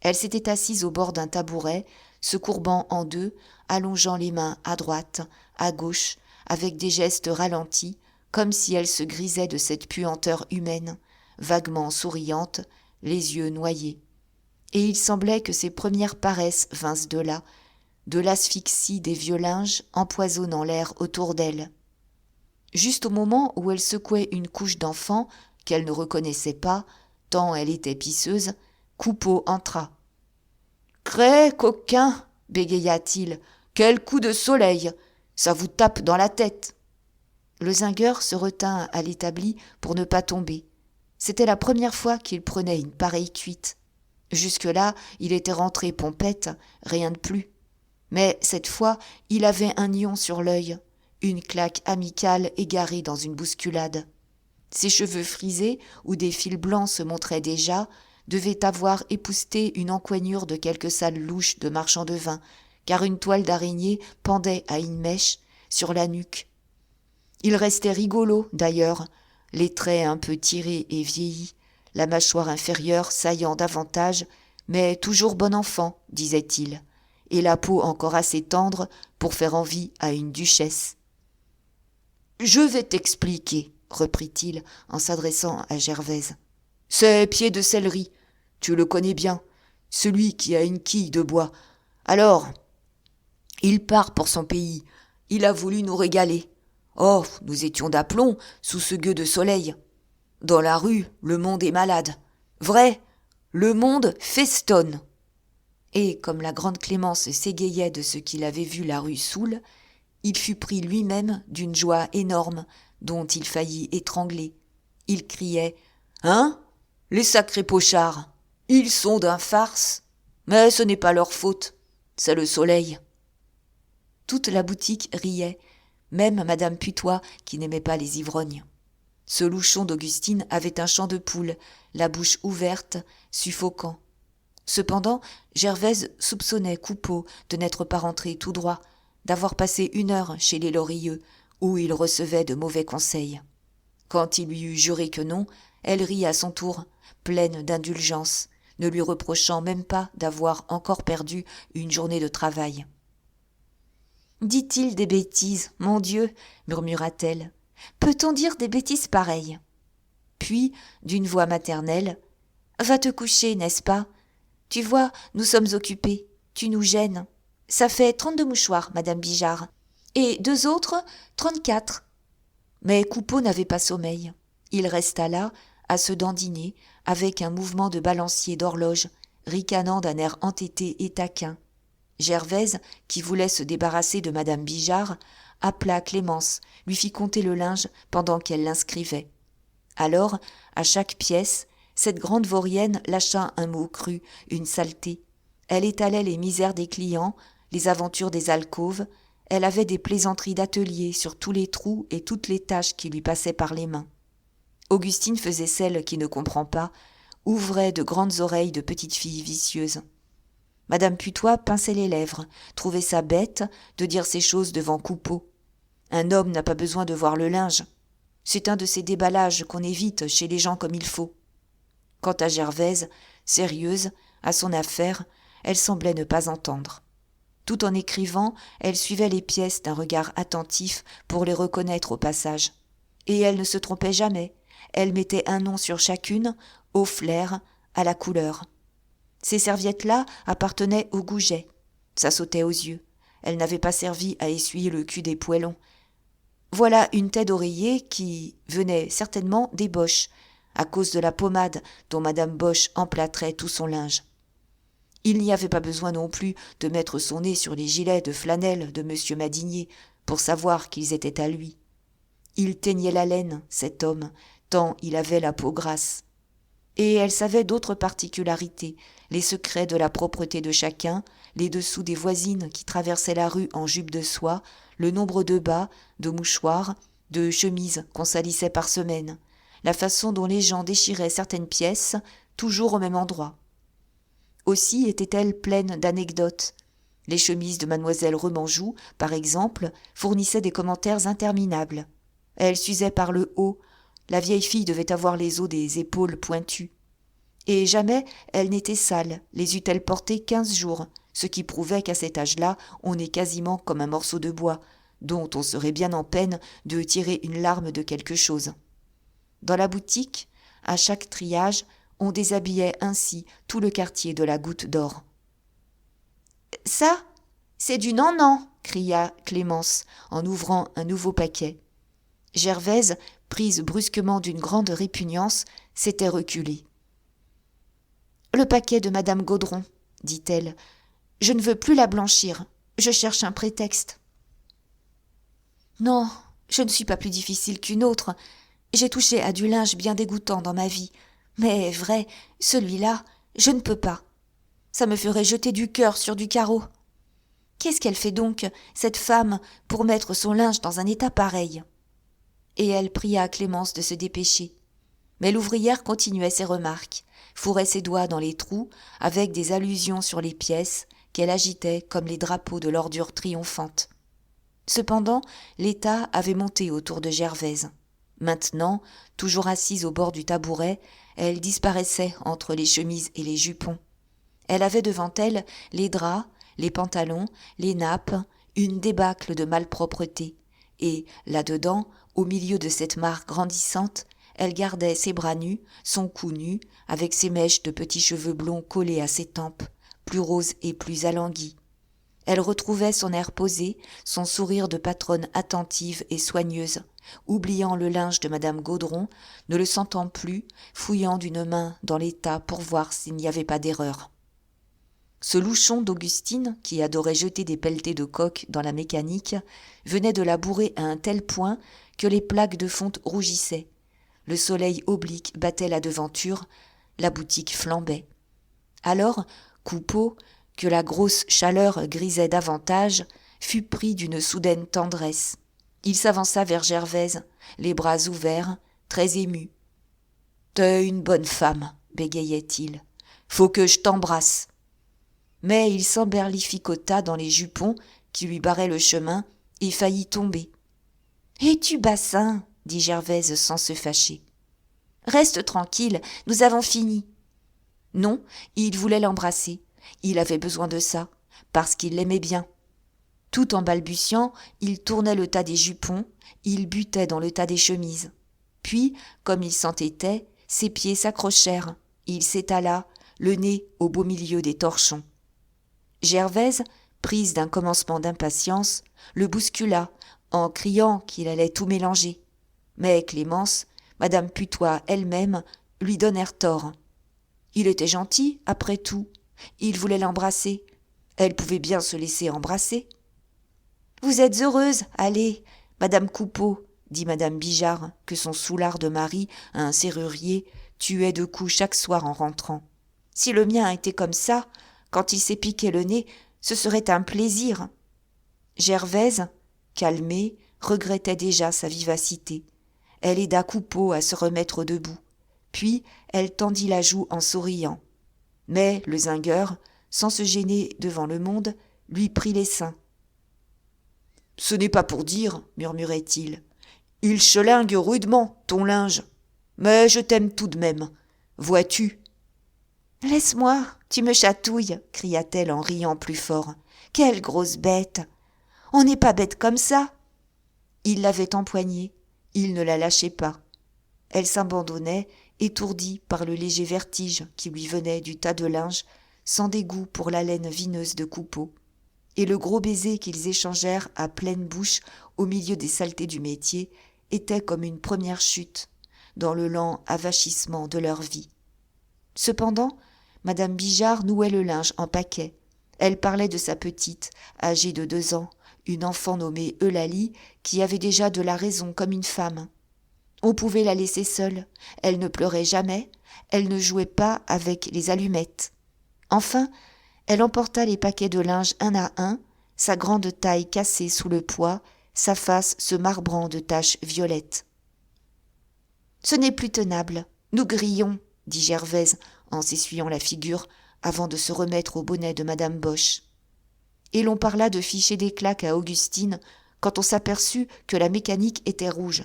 Elle s'était assise au bord d'un tabouret, se courbant en deux, allongeant les mains à droite, à gauche, avec des gestes ralentis, comme si elle se grisait de cette puanteur humaine, vaguement souriante, les yeux noyés. Et il semblait que ses premières paresses vinssent de l'asphyxie des vieux linges empoisonnant l'air autour d'elle. Juste au moment où elle secouait une couche d'enfant, qu'elle ne reconnaissait pas, tant elle était pisseuse, Coupeau entra. « Cré, coquin !» bégaya-t-il. « Quel coup de soleil ! Ça vous tape dans la tête !» Le zingueur se retint à l'établi pour ne pas tomber. C'était la première fois qu'il prenait une pareille cuite. Jusque-là, il était rentré pompette, rien de plus. Mais cette fois, il avait un nion sur l'œil, une claque amicale égarée dans une bousculade. Ses cheveux frisés, où des fils blancs se montraient déjà, devaient avoir épousseté une encoignure de quelque sale louche de marchand de vin, car une toile d'araignée pendait à une mèche sur la nuque. Il restait rigolo, d'ailleurs, les traits un peu tirés et vieillis, la mâchoire inférieure saillant davantage, mais toujours bon enfant, disait-il, et la peau encore assez tendre pour faire envie à une duchesse. « Je vais t'expliquer, » reprit-il en s'adressant à Gervaise. « C'est Pied de Céleri, tu le connais bien, celui qui a une quille de bois. Alors, il part pour son pays, il a voulu nous régaler. Oh, nous étions d'aplomb sous ce gueux de soleil. Dans la rue, le monde est malade. Vrai, le monde festonne. » Et comme la grande Clémence s'égayait de ce qu'il avait vu la rue Soule, il fut pris lui-même d'une joie énorme dont il faillit étrangler. Il criait « Hein ? Les sacrés pochards, ils sont d'un farce. Mais ce n'est pas leur faute, c'est le soleil. » Toute la boutique riait, même Madame Putois qui n'aimait pas les ivrognes. Ce louchon d'Augustine avait un chant de poule, la bouche ouverte, suffocant. Cependant, Gervaise soupçonnait Coupeau de n'être pas rentré tout droit, d'avoir passé 1 heure chez les Lorilleux, où il recevait de mauvais conseils. Quand il lui eut juré que non, elle rit à son tour, pleine d'indulgence, ne lui reprochant même pas d'avoir encore perdu une journée de travail. « Dit-il des bêtises, mon Dieu !» murmura-t-elle. « Peut-on dire des bêtises pareilles ?» Puis, d'une voix maternelle, « Va te coucher, n'est-ce pas ? Tu vois, nous sommes occupés, tu nous gênes. Ça fait 32 mouchoirs, Madame Bijard, et 2 autres, 34. » Mais Coupeau n'avait pas sommeil. Il resta là, à se dandiner, avec un mouvement de balancier d'horloge, ricanant d'un air entêté et taquin. Gervaise, qui voulait se débarrasser de Madame Bijard, appela Clémence, lui fit compter le linge pendant qu'elle l'inscrivait. Alors, à chaque pièce, cette grande vaurienne lâcha un mot cru, une saleté. Elle étalait les misères des clients, les aventures des alcôves. Elle avait des plaisanteries d'atelier sur tous les trous et toutes les taches qui lui passaient par les mains. Augustine faisait celle qui ne comprend pas, ouvrait de grandes oreilles de petite fille vicieuse. Madame Putois pinçait les lèvres, trouvait ça bête de dire ces choses devant Coupeau. Un homme n'a pas besoin de voir le linge. C'est un de ces déballages qu'on évite chez les gens comme il faut. Quant à Gervaise, sérieuse, à son affaire, elle semblait ne pas entendre. Tout en écrivant, elle suivait les pièces d'un regard attentif pour les reconnaître au passage. Et elle ne se trompait jamais. Elle mettait un nom sur chacune, au flair, à la couleur. Ces serviettes-là appartenaient au Goujet. Ça sautait aux yeux. Elles n'avaient pas servi à essuyer le cul des poêlons. Voilà une tête d'oreiller qui venait certainement des Boches, à cause de la pommade dont Madame Boche emplâtrait tout son linge. Il n'y avait pas besoin non plus de mettre son nez sur les gilets de flanelle de M. Madinier pour savoir qu'ils étaient à lui. Il teignait la laine, cet homme, tant il avait la peau grasse. Et elle savait d'autres particularités, les secrets de la propreté de chacun, les dessous des voisines qui traversaient la rue en jupe de soie, le nombre de bas, de mouchoirs, de chemises qu'on salissait par semaine, la façon dont les gens déchiraient certaines pièces, toujours au même endroit. Aussi était-elle pleine d'anecdotes. Les chemises de mademoiselle Remanjou, par exemple, fournissaient des commentaires interminables. Elle s'usait par le haut. La vieille fille devait avoir les os des épaules pointues. Et jamais elle n'était sale, les eût-elle portées 15 jours, ce qui prouvait qu'à cet âge-là, on est quasiment comme un morceau de bois, dont on serait bien en peine de tirer une larme de quelque chose. Dans la boutique, à chaque triage, on déshabillait ainsi tout le quartier de la Goutte d'Or. « Ça, c'est du nan-nan !» cria Clémence en ouvrant un nouveau paquet. Gervaise, prise brusquement d'une grande répugnance, s'était reculée. « Le paquet de Madame Gaudron, dit-elle. Je ne veux plus la blanchir. Je cherche un prétexte. » Non, je ne suis pas plus difficile qu'une autre. J'ai touché à du linge bien dégoûtant dans ma vie. Mais vrai, celui-là, je ne peux pas. Ça me ferait jeter du cœur sur du carreau. Qu'est-ce qu'elle fait donc, cette femme, pour mettre son linge dans un état pareil ? Et elle pria Clémence de se dépêcher. Mais l'ouvrière continuait ses remarques, fourrait ses doigts dans les trous, avec des allusions sur les pièces qu'elle agitait comme les drapeaux de l'ordure triomphante. Cependant, l'état avait monté autour de Gervaise. Maintenant, toujours assise au bord du tabouret, elle disparaissait entre les chemises et les jupons. Elle avait devant elle les draps, les pantalons, les nappes, une débâcle de malpropreté. Et, là-dedans, au milieu de cette mare grandissante, elle gardait ses bras nus, son cou nu, avec ses mèches de petits cheveux blonds collés à ses tempes, plus roses et plus alanguis. Elle retrouvait son air posé, son sourire de patronne attentive et soigneuse, oubliant le linge de Madame Gaudron, ne le sentant plus, fouillant d'une main dans l'état pour voir s'il n'y avait pas d'erreur. Ce louchon d'Augustine, qui adorait jeter des pelletées de coke dans la mécanique, venait de la bourrer à un tel point que les plaques de fonte rougissaient. Le soleil oblique battait la devanture, la boutique flambait. Alors, Coupeau, que la grosse chaleur grisait davantage, fut pris d'une soudaine tendresse. Il s'avança vers Gervaise, les bras ouverts, très ému. « T'es une bonne femme, bégayait-il. Faut que je t'embrasse. » Mais il s'emberlificota dans les jupons qui lui barraient le chemin et faillit tomber. « Es-tu bassin ?» dit Gervaise sans se fâcher. « Reste tranquille, nous avons fini. » Non, il voulait l'embrasser. Il avait besoin de ça, parce qu'il l'aimait bien. Tout en balbutiant, il tournait le tas des jupons, il butait dans le tas des chemises. Puis, comme il s'entêtait, ses pieds s'accrochèrent, il s'étala, le nez au beau milieu des torchons. Gervaise, prise d'un commencement d'impatience, le bouscula, en criant qu'il allait tout mélanger. Mais Clémence, Madame Putois elle-même, lui donnèrent tort. Il était gentil, après tout. Il voulait l'embrasser. Elle pouvait bien se laisser embrasser. « Vous êtes heureuse, allez, Madame Coupeau, » dit Madame Bijard, que son soulard de mari, un serrurier, tuait de coups chaque soir en rentrant. « Si le mien était comme ça, quand il s'est piqué le nez, ce serait un plaisir. » Gervaise, calmée, regrettait déjà sa vivacité. Elle aida Coupeau à se remettre debout. Puis elle tendit la joue en souriant. Mais le zingueur, sans se gêner devant le monde, lui prit les seins. « Ce n'est pas pour dire, » murmurait-il. « Il chelingue rudement, ton linge. Mais je t'aime tout de même. Vois-tu » ?« Laisse-moi, tu me chatouilles, » cria-t-elle en riant plus fort. « Quelle grosse bête ! On n'est pas bête comme ça. » Il l'avait empoignée, il ne la lâchait pas. Elle s'abandonnait, étourdie par le léger vertige qui lui venait du tas de linge, sans dégoût pour l'haleine vineuse de Coupeau. Et le gros baiser qu'ils échangèrent à pleine bouche au milieu des saletés du métier était comme une première chute dans le lent avachissement de leur vie. Cependant, Madame Bijard nouait le linge en paquet. Elle parlait de sa petite, âgée de 2 ans, une enfant nommée Eulalie, qui avait déjà de la raison comme une femme. On pouvait la laisser seule, elle ne pleurait jamais, elle ne jouait pas avec les allumettes. Enfin, elle emporta les paquets de linge un à un, sa grande taille cassée sous le poids, sa face se marbrant de taches violettes. « Ce n'est plus tenable, nous grillons, » dit Gervaise en s'essuyant la figure avant de se remettre au bonnet de Madame Boche. Et l'on parla de ficher des claques à Augustine quand on s'aperçut que la mécanique était rouge.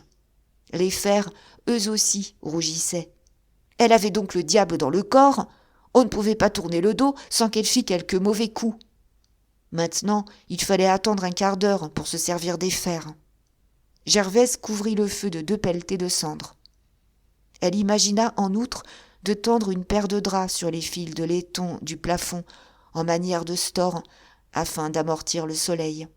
Les fers, eux aussi, rougissaient. Elle avait donc le diable dans le corps. On ne pouvait pas tourner le dos sans qu'elle fît quelques mauvais coups. Maintenant, il fallait attendre un quart d'heure pour se servir des fers. Gervaise couvrit le feu de 2 pelletées de cendres. Elle imagina en outre de tendre une paire de draps sur les fils de laiton du plafond en manière de store afin d'amortir le soleil.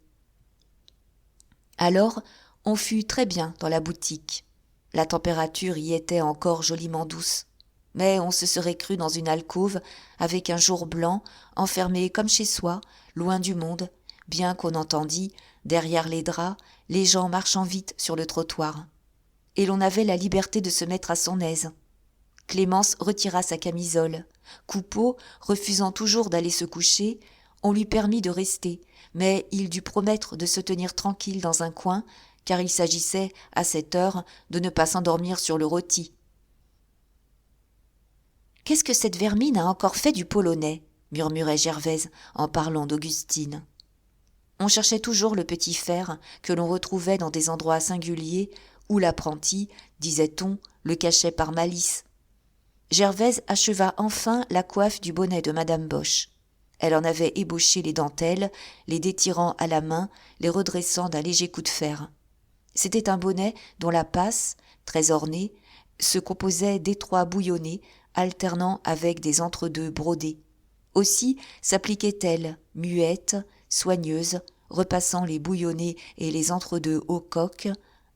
Alors, on fut très bien dans la boutique. La température y était encore joliment douce. Mais on se serait cru dans une alcôve avec un jour blanc, enfermé comme chez soi, loin du monde, bien qu'on entendît, derrière les draps, les gens marchant vite sur le trottoir. Et l'on avait la liberté de se mettre à son aise. Clémence retira sa camisole. Coupeau, refusant toujours d'aller se coucher, on lui permit de rester, mais il dut promettre de se tenir tranquille dans un coin, car il s'agissait, à cette heure, de ne pas s'endormir sur le rôti. « Qu'est-ce que cette vermine a encore fait du polonais ?» murmurait Gervaise en parlant d'Augustine. On cherchait toujours le petit fer que l'on retrouvait dans des endroits singuliers où l'apprenti, disait-on, le cachait par malice. Gervaise acheva enfin la coiffe du bonnet de Madame Boche. Elle en avait ébauché les dentelles, les détirant à la main, les redressant d'un léger coup de fer. C'était un bonnet dont la passe, très ornée, se composait d'étroits bouillonnés, alternant avec des entre-deux brodés. Aussi s'appliquait-elle, muette, soigneuse, repassant les bouillonnés et les entre-deux au coq,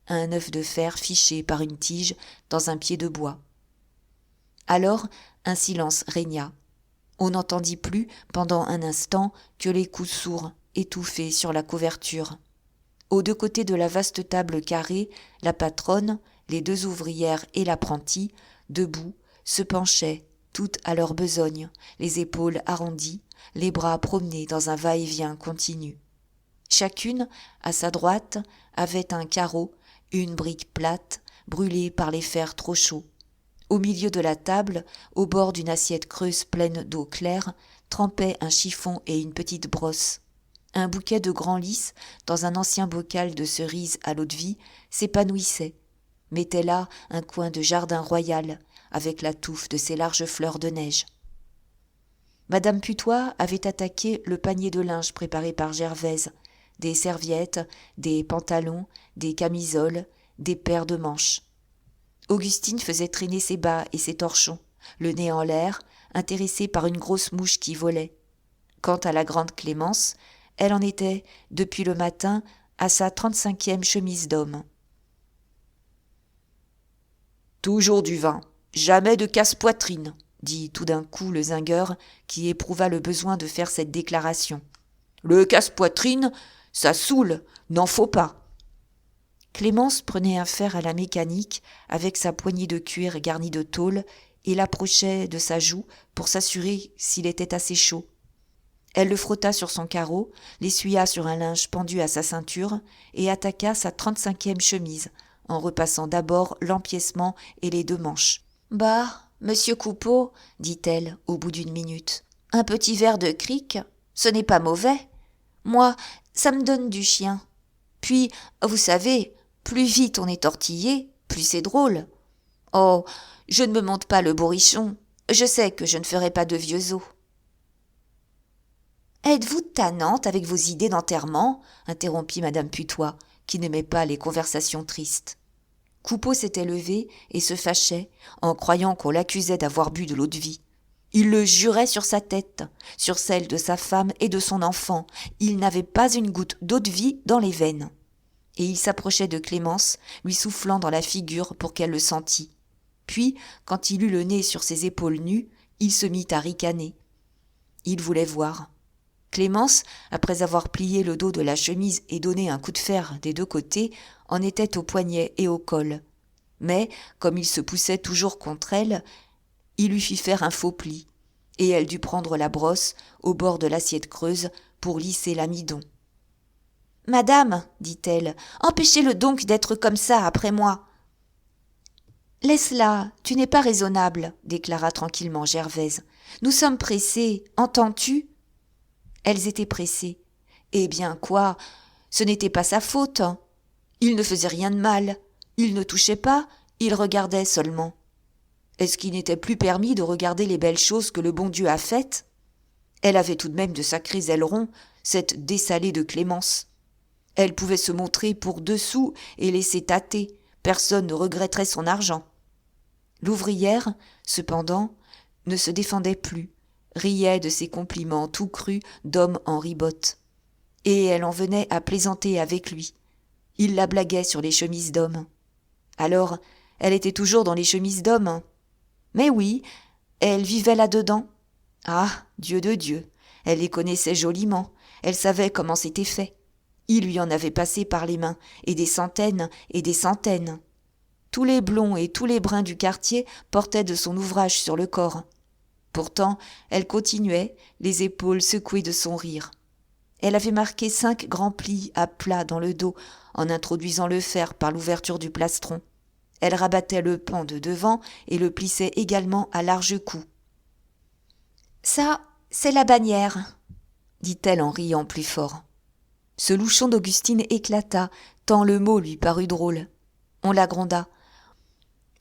un œuf de fer fiché par une tige dans un pied de bois. Alors un silence régna. On n'entendit plus, pendant un instant, que les coups sourds, étouffés sur la couverture. Aux 2 côtés de la vaste table carrée, la patronne, les 2 ouvrières et l'apprenti, debout, se penchaient, toutes à leur besogne, les épaules arrondies, les bras promenés dans un va-et-vient continu. Chacune, à sa droite, avait un carreau, une brique plate, brûlée par les fers trop chauds. Au milieu de la table, au bord d'une assiette creuse pleine d'eau claire, trempaient un chiffon et une petite brosse. Un bouquet de grands lys, dans un ancien bocal de cerises à l'eau-de-vie, s'épanouissait, mettait là un coin de jardin royal, avec la touffe de ses larges fleurs de neige. Madame Putois avait attaqué le panier de linge préparé par Gervaise, des serviettes, des pantalons, des camisoles, des paires de manches. Augustine faisait traîner ses bas et ses torchons, le nez en l'air, intéressée par une grosse mouche qui volait. Quant à la grande Clémence, elle en était, depuis le matin, à sa 35e chemise d'homme. « Toujours du vin, jamais de casse-poitrine », dit tout d'un coup le zingueur qui éprouva le besoin de faire cette déclaration. « Le casse-poitrine, ça saoule, n'en faut pas. » Clémence prenait un fer à la mécanique avec sa poignée de cuir garnie de tôle et l'approchait de sa joue pour s'assurer s'il était assez chaud. Elle le frotta sur son carreau, l'essuya sur un linge pendu à sa ceinture et attaqua sa 35e chemise en repassant d'abord l'empiècement et les 2 manches. « Bah, monsieur Coupeau, dit-elle au bout d'1 minute, un petit verre de cric, ce n'est pas mauvais. Moi, ça me donne du chien. Puis, vous savez, plus vite on est tortillé, plus c'est drôle. Oh, je ne me monte pas le bourrichon, je sais que je ne ferai pas de vieux os. » « Êtes-vous tannante avec vos idées d'enterrement ?» interrompit Madame Putois, qui n'aimait pas les conversations tristes. Coupeau s'était levé et se fâchait, en croyant qu'on l'accusait d'avoir bu de l'eau-de-vie. Il le jurait sur sa tête, sur celle de sa femme et de son enfant. Il n'avait pas une goutte d'eau-de-vie dans les veines. Et il s'approchait de Clémence, lui soufflant dans la figure pour qu'elle le sentît. Puis, quand il eut le nez sur ses épaules nues, il se mit à ricaner. Il voulait voir. Clémence, après avoir plié le dos de la chemise et donné un coup de fer des 2 côtés, en était au poignet et au col. Mais, comme il se poussait toujours contre elle, il lui fit faire un faux pli, et elle dut prendre la brosse au bord de l'assiette creuse pour lisser l'amidon. « Madame, dit-elle, empêchez-le donc d'être comme ça après moi. »« Laisse-la, tu n'es pas raisonnable, déclara tranquillement Gervaise. Nous sommes pressés, entends-tu ? » Elles étaient pressées. Eh bien quoi, ce n'était pas sa faute. Il ne faisait rien de mal. Il ne touchait pas, il regardait seulement. Est-ce qu'il n'était plus permis de regarder les belles choses que le bon Dieu a faites? Elle avait tout de même de sacrés ailerons, cette dessalée de Clémence. Elle pouvait se montrer pour 2 sous et laisser tâter, personne ne regretterait son argent. L'ouvrière, cependant, ne se défendait plus, riait de ses compliments tout crus d'homme en ribote. Et elle en venait à plaisanter avec lui. Il la blaguait sur les chemises d'homme. Alors, elle était toujours dans les chemises d'homme. Mais oui, elle vivait là-dedans. Ah, Dieu de Dieu, elle les connaissait joliment, elle savait comment c'était fait. Il lui en avait passé par les mains, et des centaines et des centaines. Tous les blonds et tous les bruns du quartier portaient de son ouvrage sur le corps. Pourtant, elle continuait, les épaules secouées de son rire. Elle avait marqué 5 grands plis à plat dans le dos en introduisant le fer par l'ouverture du plastron. Elle rabattait le pan de devant et le plissait également à large cou. « Ça, c'est la bannière, » dit-elle en riant plus fort. Ce louchon d'Augustine éclata, tant le mot lui parut drôle. On la gronda.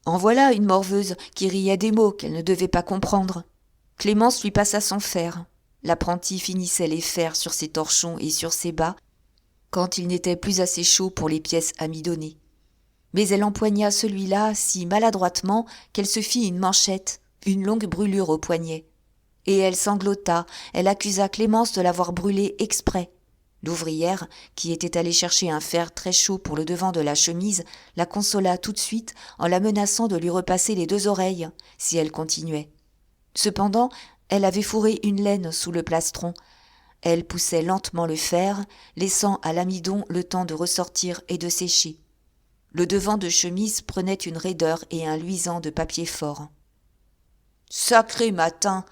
En voilà une morveuse qui riait des mots qu'elle ne devait pas comprendre. Clémence lui passa son fer. L'apprenti finissait les fers sur ses torchons et sur ses bas, quand il n'était plus assez chaud pour les pièces amidonnées. Mais elle empoigna celui-là si maladroitement qu'elle se fit une manchette, une longue brûlure au poignet. Et elle sanglota, elle accusa Clémence de l'avoir brûlée exprès. L'ouvrière, qui était allée chercher un fer très chaud pour le devant de la chemise, la consola tout de suite en la menaçant de lui repasser les 2 oreilles, si elle continuait. Cependant, elle avait fourré une laine sous le plastron. Elle poussait lentement le fer, laissant à l'amidon le temps de ressortir et de sécher. Le devant de chemise prenait une raideur et un luisant de papier fort. « Sacré matin !»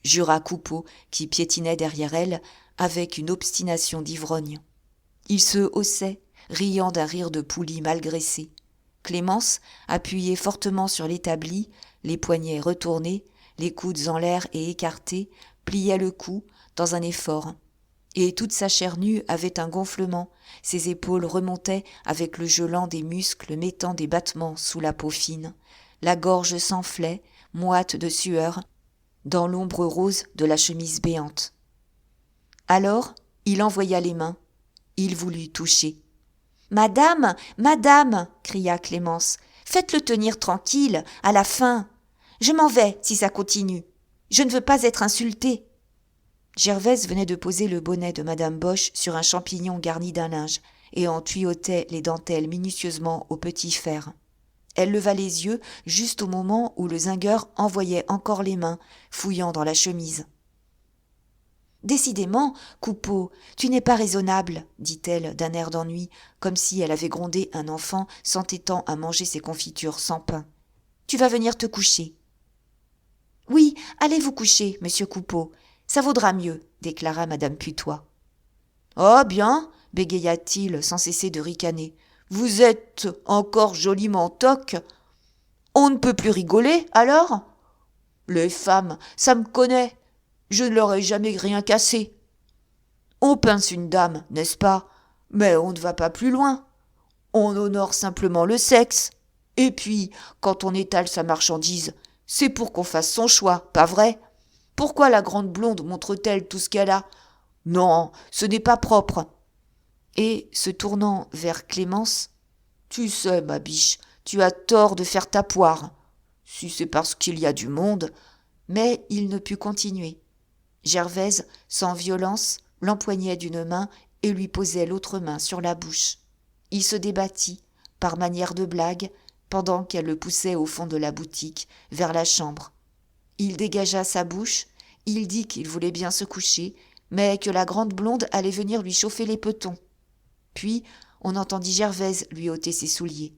jura Coupeau, qui piétinait derrière elle, avec une obstination d'ivrogne. Il se haussait, riant d'un rire de poulie mal graissé. Clémence, appuyée fortement sur l'établi, les poignets retournés, les coudes en l'air et écartés, pliait le cou dans un effort. Et toute sa chair nue avait un gonflement, ses épaules remontaient avec le jeu lent des muscles mettant des battements sous la peau fine. La gorge s'enflait, moite de sueur, dans l'ombre rose de la chemise béante. Alors, il envoya les mains. Il voulut toucher. « Madame, madame !» cria Clémence. « Faites-le tenir tranquille, à la fin. Je m'en vais, si ça continue. Je ne veux pas être insultée. » Gervaise venait de poser le bonnet de madame Boche sur un champignon garni d'un linge et en tuyautait les dentelles minutieusement au petit fer. Elle leva les yeux juste au moment où le zingueur envoyait encore les mains, fouillant dans la chemise. « Décidément, Coupeau, tu n'es pas raisonnable, » dit-elle d'un air d'ennui, comme si elle avait grondé un enfant s'entêtant à manger ses confitures sans pain. « Tu vas venir te coucher. »« Oui, allez vous coucher, monsieur Coupeau, ça vaudra mieux, » déclara madame Putois. « Ah bien, » bégaya-t-il sans cesser de ricaner, « vous êtes encore joliment toc. On ne peut plus rigoler, alors ? Les femmes, ça me connaît. Je ne leur ai jamais rien cassé. On pince une dame, n'est-ce pas ? Mais on ne va pas plus loin. On honore simplement le sexe. Et puis, quand on étale sa marchandise, c'est pour qu'on fasse son choix, pas vrai ? Pourquoi la grande blonde montre-t-elle tout ce qu'elle a ? Non, ce n'est pas propre. » Et, se tournant vers Clémence, « Tu sais, ma biche, tu as tort de faire ta poire. Si c'est parce qu'il y a du monde. » Mais il ne put continuer. Gervaise, sans violence, l'empoignait d'une main et lui posait l'autre main sur la bouche. Il se débattit, par manière de blague, pendant qu'elle le poussait au fond de la boutique, vers la chambre. Il dégagea sa bouche, il dit qu'il voulait bien se coucher, mais que la grande blonde allait venir lui chauffer les petons. Puis, on entendit Gervaise lui ôter ses souliers.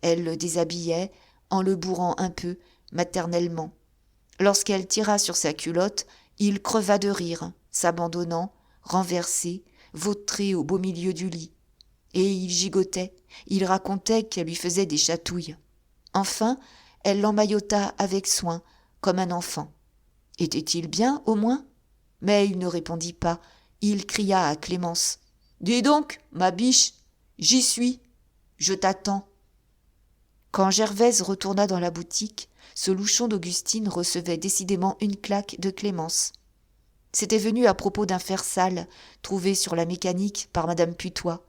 Elle le déshabillait, en le bourrant un peu, maternellement. Lorsqu'elle tira sur sa culotte, il creva de rire, s'abandonnant, renversé, vautré au beau milieu du lit. Et il gigotait, il racontait qu'elle lui faisait des chatouilles. Enfin, elle l'emmaillota avec soin, comme un enfant. Était-il bien, au moins ? Mais il ne répondit pas. Il cria à Clémence. « Dis donc, ma biche, j'y suis. Je t'attends. » Quand Gervaise retourna dans la boutique, ce louchon d'Augustine recevait décidément une claque de Clémence. C'était venu à propos d'un fer sale trouvé sur la mécanique par madame Putois.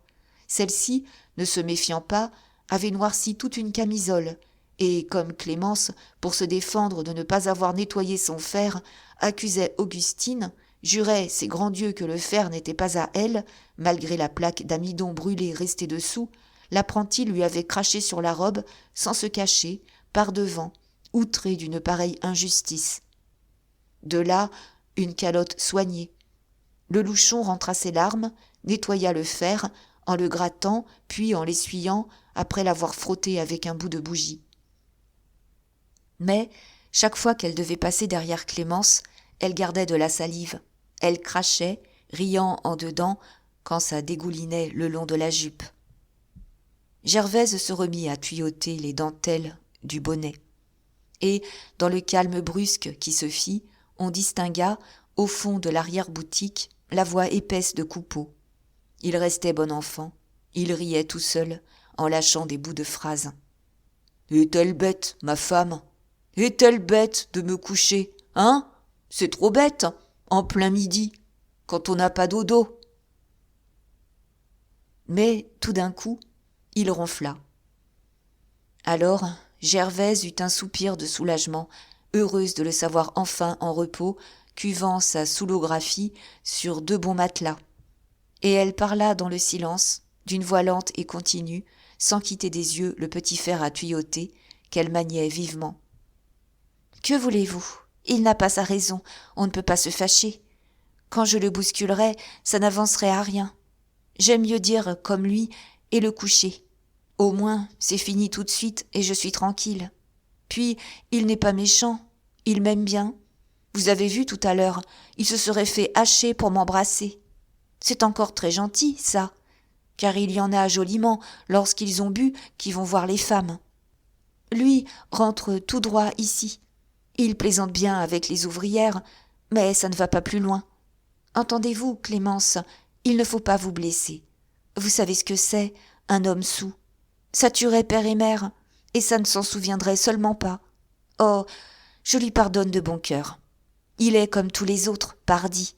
Celle-ci, ne se méfiant pas, avait noirci toute une camisole, et comme Clémence, pour se défendre de ne pas avoir nettoyé son fer, accusait Augustine, jurait ses grands dieux que le fer n'était pas à elle, malgré la plaque d'amidon brûlée restée dessous, l'apprenti lui avait craché sur la robe sans se cacher, par devant, outré d'une pareille injustice. De là, une calotte soignée. Le louchon rentra ses larmes, nettoya le fer, en le grattant, puis en l'essuyant, après l'avoir frotté avec un bout de bougie. Mais, chaque fois qu'elle devait passer derrière Clémence, elle gardait de la salive. Elle crachait, riant en dedans, quand ça dégoulinait le long de la jupe. Gervaise se remit à tuyautrer les dentelles du bonnet. Et, dans le calme brusque qui se fit, on distingua, au fond de l'arrière-boutique, la voix épaisse de Coupeau. Il restait bon enfant, il riait tout seul, en lâchant des bouts de phrases. « Est-elle bête, ma femme ? Est-elle bête de me coucher, hein ? C'est trop bête, en plein midi, quand on n'a pas d'eau d'eau. » Mais, tout d'un coup, il ronfla. Alors, Gervaise eut un soupir de soulagement, heureuse de le savoir enfin en repos, cuvant sa soulographie sur 2 bons matelas. Et elle parla dans le silence, d'une voix lente et continue, sans quitter des yeux le petit fer à tuyauter, qu'elle maniait vivement. « Que voulez-vous ? Il n'a pas sa raison, on ne peut pas se fâcher. Quand je le bousculerais, ça n'avancerait à rien. J'aime mieux dire comme lui et le coucher. Au moins, c'est fini tout de suite et je suis tranquille. Puis, il n'est pas méchant, il m'aime bien. Vous avez vu tout à l'heure, il se serait fait hacher pour m'embrasser. C'est encore très gentil, ça, car il y en a joliment, lorsqu'ils ont bu, qui vont voir les femmes. Lui rentre tout droit ici. Il plaisante bien avec les ouvrières, mais ça ne va pas plus loin. Entendez-vous, Clémence, il ne faut pas vous blesser. Vous savez ce que c'est, un homme soûl. Ça tuerait père et mère, et ça ne s'en souviendrait seulement pas. Oh, je lui pardonne de bon cœur. Il est comme tous les autres, pardi. »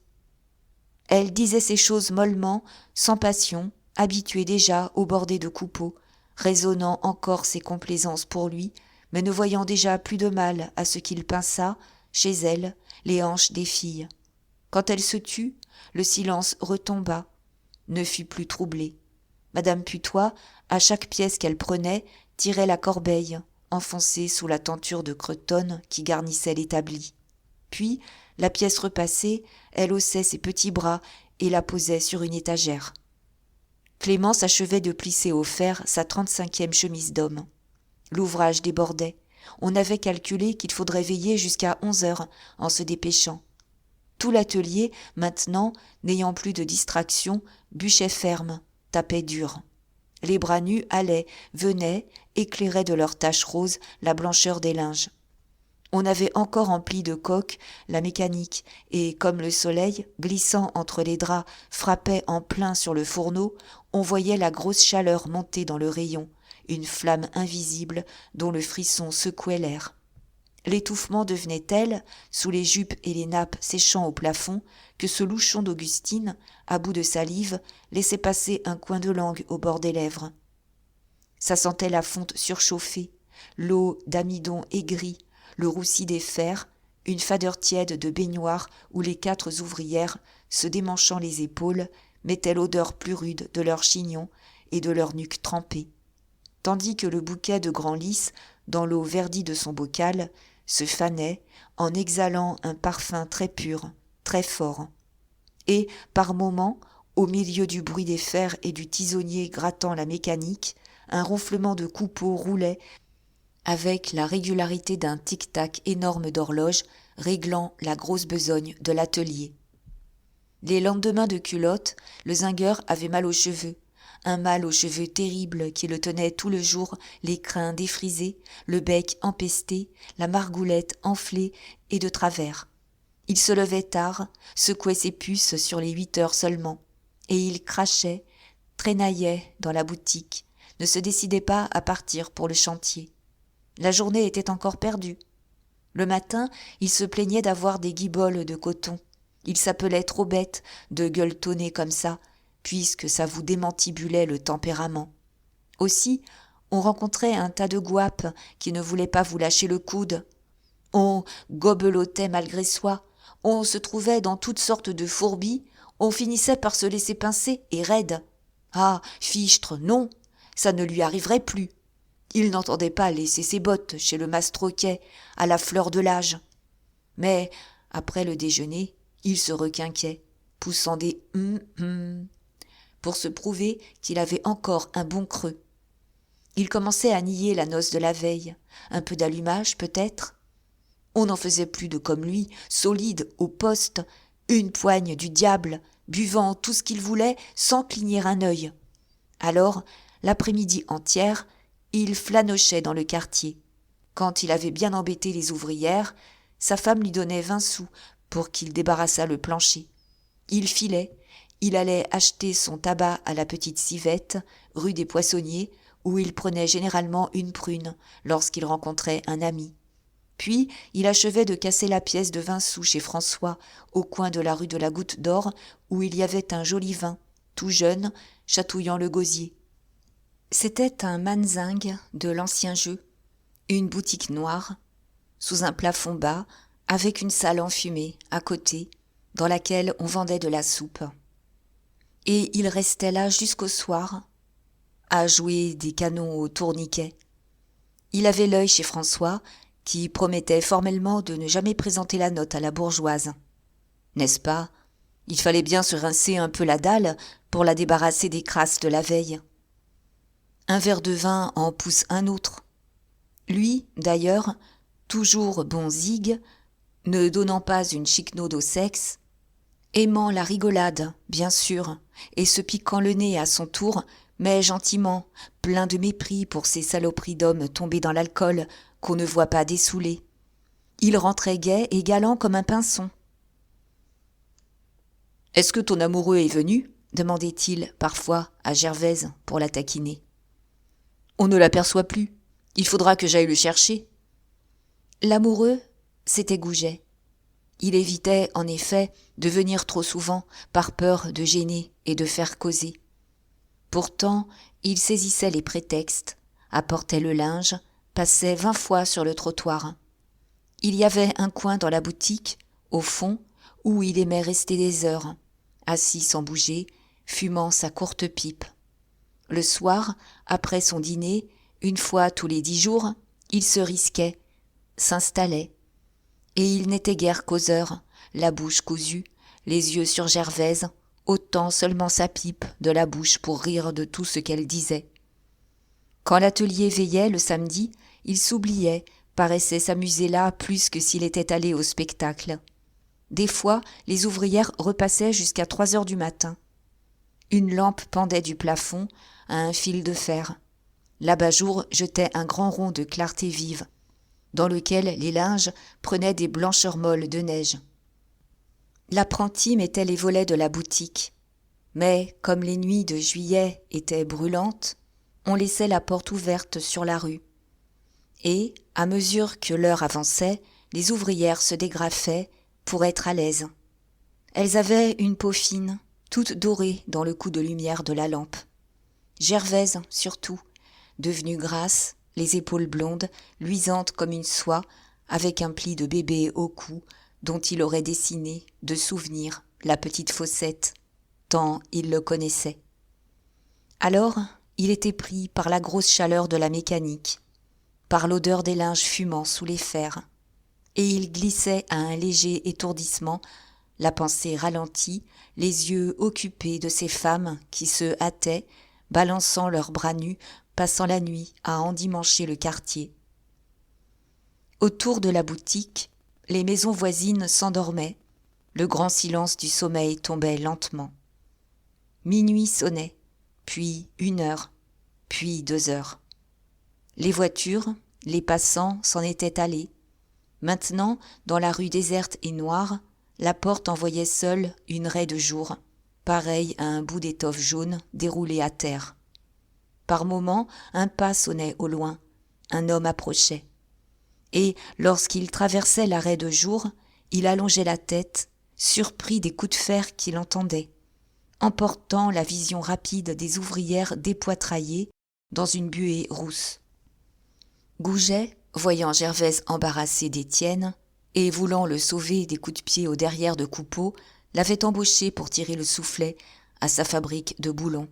Elle disait ces choses mollement, sans passion, habituée déjà au bordé de Coupeau, raisonnant encore ses complaisances pour lui, mais ne voyant déjà plus de mal à ce qu'il pinçât, chez elle, les hanches des filles. Quand elle se tut, le silence retomba, ne fut plus troublé. Madame Putois, à chaque pièce qu'elle prenait, tirait la corbeille, enfoncée sous la tenture de cretonne qui garnissait l'établi. Puis, la pièce repassée, elle haussait ses petits bras et la posait sur une étagère. Clémence achevait de plisser au fer sa 35e chemise d'homme. L'ouvrage débordait. On avait calculé qu'il faudrait veiller jusqu'à 11 heures en se dépêchant. Tout l'atelier, maintenant, n'ayant plus de distraction, bûchait ferme, tapait dur. Les bras nus allaient, venaient, éclairaient de leurs taches roses la blancheur des linges. On avait encore empli de coke la mécanique, et comme le soleil, glissant entre les draps, frappait en plein sur le fourneau, on voyait la grosse chaleur monter dans le rayon, une flamme invisible dont le frisson secouait l'air. L'étouffement devenait tel, sous les jupes et les nappes séchant au plafond, que ce louchon d'Augustine, à bout de salive, laissait passer un coin de langue au bord des lèvres. Ça sentait la fonte surchauffée, l'eau d'amidon aigrie, le roussi des fers, une fadeur tiède de baignoire où les 4 ouvrières, se démanchant les épaules, mettaient l'odeur plus rude de leurs chignons et de leurs nuques trempées, tandis que le bouquet de grand lys, dans l'eau verdie de son bocal, se fanait en exhalant un parfum très pur, très fort. Et, par moments, au milieu du bruit des fers et du tisonnier grattant la mécanique, un ronflement de Coupeau roulait avec la régularité d'un tic-tac énorme d'horloge réglant la grosse besogne de l'atelier. Les lendemains de culotte, le zingueur avait mal aux cheveux, un mal aux cheveux terrible qui le tenait tout le jour, les crins défrisés, le bec empesté, la margoulette enflée et de travers. Il se levait tard, secouait ses puces sur les 8 heures seulement, et il crachait, traînaillait dans la boutique, ne se décidait pas à partir pour le chantier. La journée était encore perdue. Le matin, il se plaignait d'avoir des guiboles de coton. Il s'appelait trop bête de gueuletonner comme ça, puisque ça vous démantibulait le tempérament. Aussi, on rencontrait un tas de guapes qui ne voulaient pas vous lâcher le coude. On gobelotait malgré soi, on se trouvait dans toutes sortes de fourbies, on finissait par se laisser pincer et raide. Ah, fichtre, non, ça ne lui arriverait plus. Il n'entendait pas laisser ses bottes chez le mastroquet, à la fleur de l'âge. Mais, après le déjeuner, il se requinquait, poussant des pour se prouver qu'il avait encore un bon creux. Il commençait à nier la noce de la veille, un peu d'allumage peut-être. On n'en faisait plus de comme lui, solide, au poste, une poigne du diable, buvant tout ce qu'il voulait sans cligner un œil. Alors, l'après-midi entière, il flânochait dans le quartier. Quand il avait bien embêté les ouvrières, sa femme lui donnait 20 sous pour qu'il débarrassât le plancher. Il filait, il allait acheter son tabac à la petite Civette, rue des Poissonniers, où il prenait généralement une prune lorsqu'il rencontrait un ami. Puis il achevait de casser la pièce de 20 sous chez François, au coin de la rue de la Goutte d'Or, où il y avait un joli vin, tout jeune, chatouillant le gosier. C'était un manzingue de l'ancien jeu, une boutique noire, sous un plafond bas, avec une salle enfumée à côté, dans laquelle on vendait de la soupe. Et il restait là jusqu'au soir, à jouer des canons au tourniquet. Il avait l'œil chez François, qui promettait formellement de ne jamais présenter la note à la bourgeoise. N'est-ce pas? Il fallait bien se rincer un peu la dalle pour la débarrasser des crasses de la veille. Un verre de vin en pousse un autre. Lui, d'ailleurs, toujours bon zigue, ne donnant pas une chiquenaude au sexe, aimant la rigolade, bien sûr, et se piquant le nez à son tour, mais gentiment, plein de mépris pour ces saloperies d'hommes tombés dans l'alcool qu'on ne voit pas dessouler. Il rentrait gai et galant comme un pinson. « Est-ce que ton amoureux est venu ?» demandait-il parfois à Gervaise pour la taquiner. « On ne l'aperçoit plus. Il faudra que j'aille le chercher. » L'amoureux, c'était Goujet. Il évitait, en effet, de venir trop souvent, par peur de gêner et de faire causer. Pourtant, il saisissait les prétextes, apportait le linge, passait 20 fois sur le trottoir. Il y avait un coin dans la boutique, au fond, où il aimait rester des heures, assis sans bouger, fumant sa courte pipe. Le soir, après son dîner, une fois tous les 10 jours, il se risquait, s'installait. Et il n'était guère causeur, la bouche cousue, les yeux sur Gervaise, ôtant seulement sa pipe de la bouche pour rire de tout ce qu'elle disait. Quand l'atelier veillait le samedi, il s'oubliait, paraissait s'amuser là plus que s'il était allé au spectacle. Des fois, les ouvrières repassaient jusqu'à 3 heures du matin. Une lampe pendait du plafond à un fil de fer. L'abat-jour jetait un grand rond de clarté vive, dans lequel les linges prenaient des blancheurs molles de neige. L'apprenti mettait les volets de la boutique, mais comme les nuits de juillet étaient brûlantes, on laissait la porte ouverte sur la rue. Et, à mesure que l'heure avançait, les ouvrières se dégrafaient pour être à l'aise. Elles avaient une peau fine, toute dorée dans le coup de lumière de la lampe. Gervaise, surtout, devenue grasse, les épaules blondes, luisantes comme une soie, avec un pli de bébé au cou, dont il aurait dessiné, de souvenir, la petite fossette, tant il le connaissait. Alors, il était pris par la grosse chaleur de la mécanique, par l'odeur des linges fumants sous les fers, et il glissait à un léger étourdissement, la pensée ralentie, les yeux occupés de ces femmes qui se hâtaient, balançant leurs bras nus, passant la nuit à endimancher le quartier. Autour de la boutique, les maisons voisines s'endormaient, le grand silence du sommeil tombait lentement. Minuit sonnait, puis 1 heure, puis 2 heures. Les voitures, les passants s'en étaient allés. Maintenant, dans la rue déserte et noire, la porte envoyait seule une raie de jour, pareille à un bout d'étoffe jaune déroulé à terre. Par moments, un pas sonnait au loin, un homme approchait. Et lorsqu'il traversait l'arrêt de jour, il allongeait la tête, surpris des coups de fer qu'il entendait, emportant la vision rapide des ouvrières dépoitraillées dans une buée rousse. Goujet, voyant Gervaise embarrassée d'Étienne et voulant le sauver des coups de pied au derrière de Coupeau, l'avait embauché pour tirer le soufflet à sa fabrique de boulons.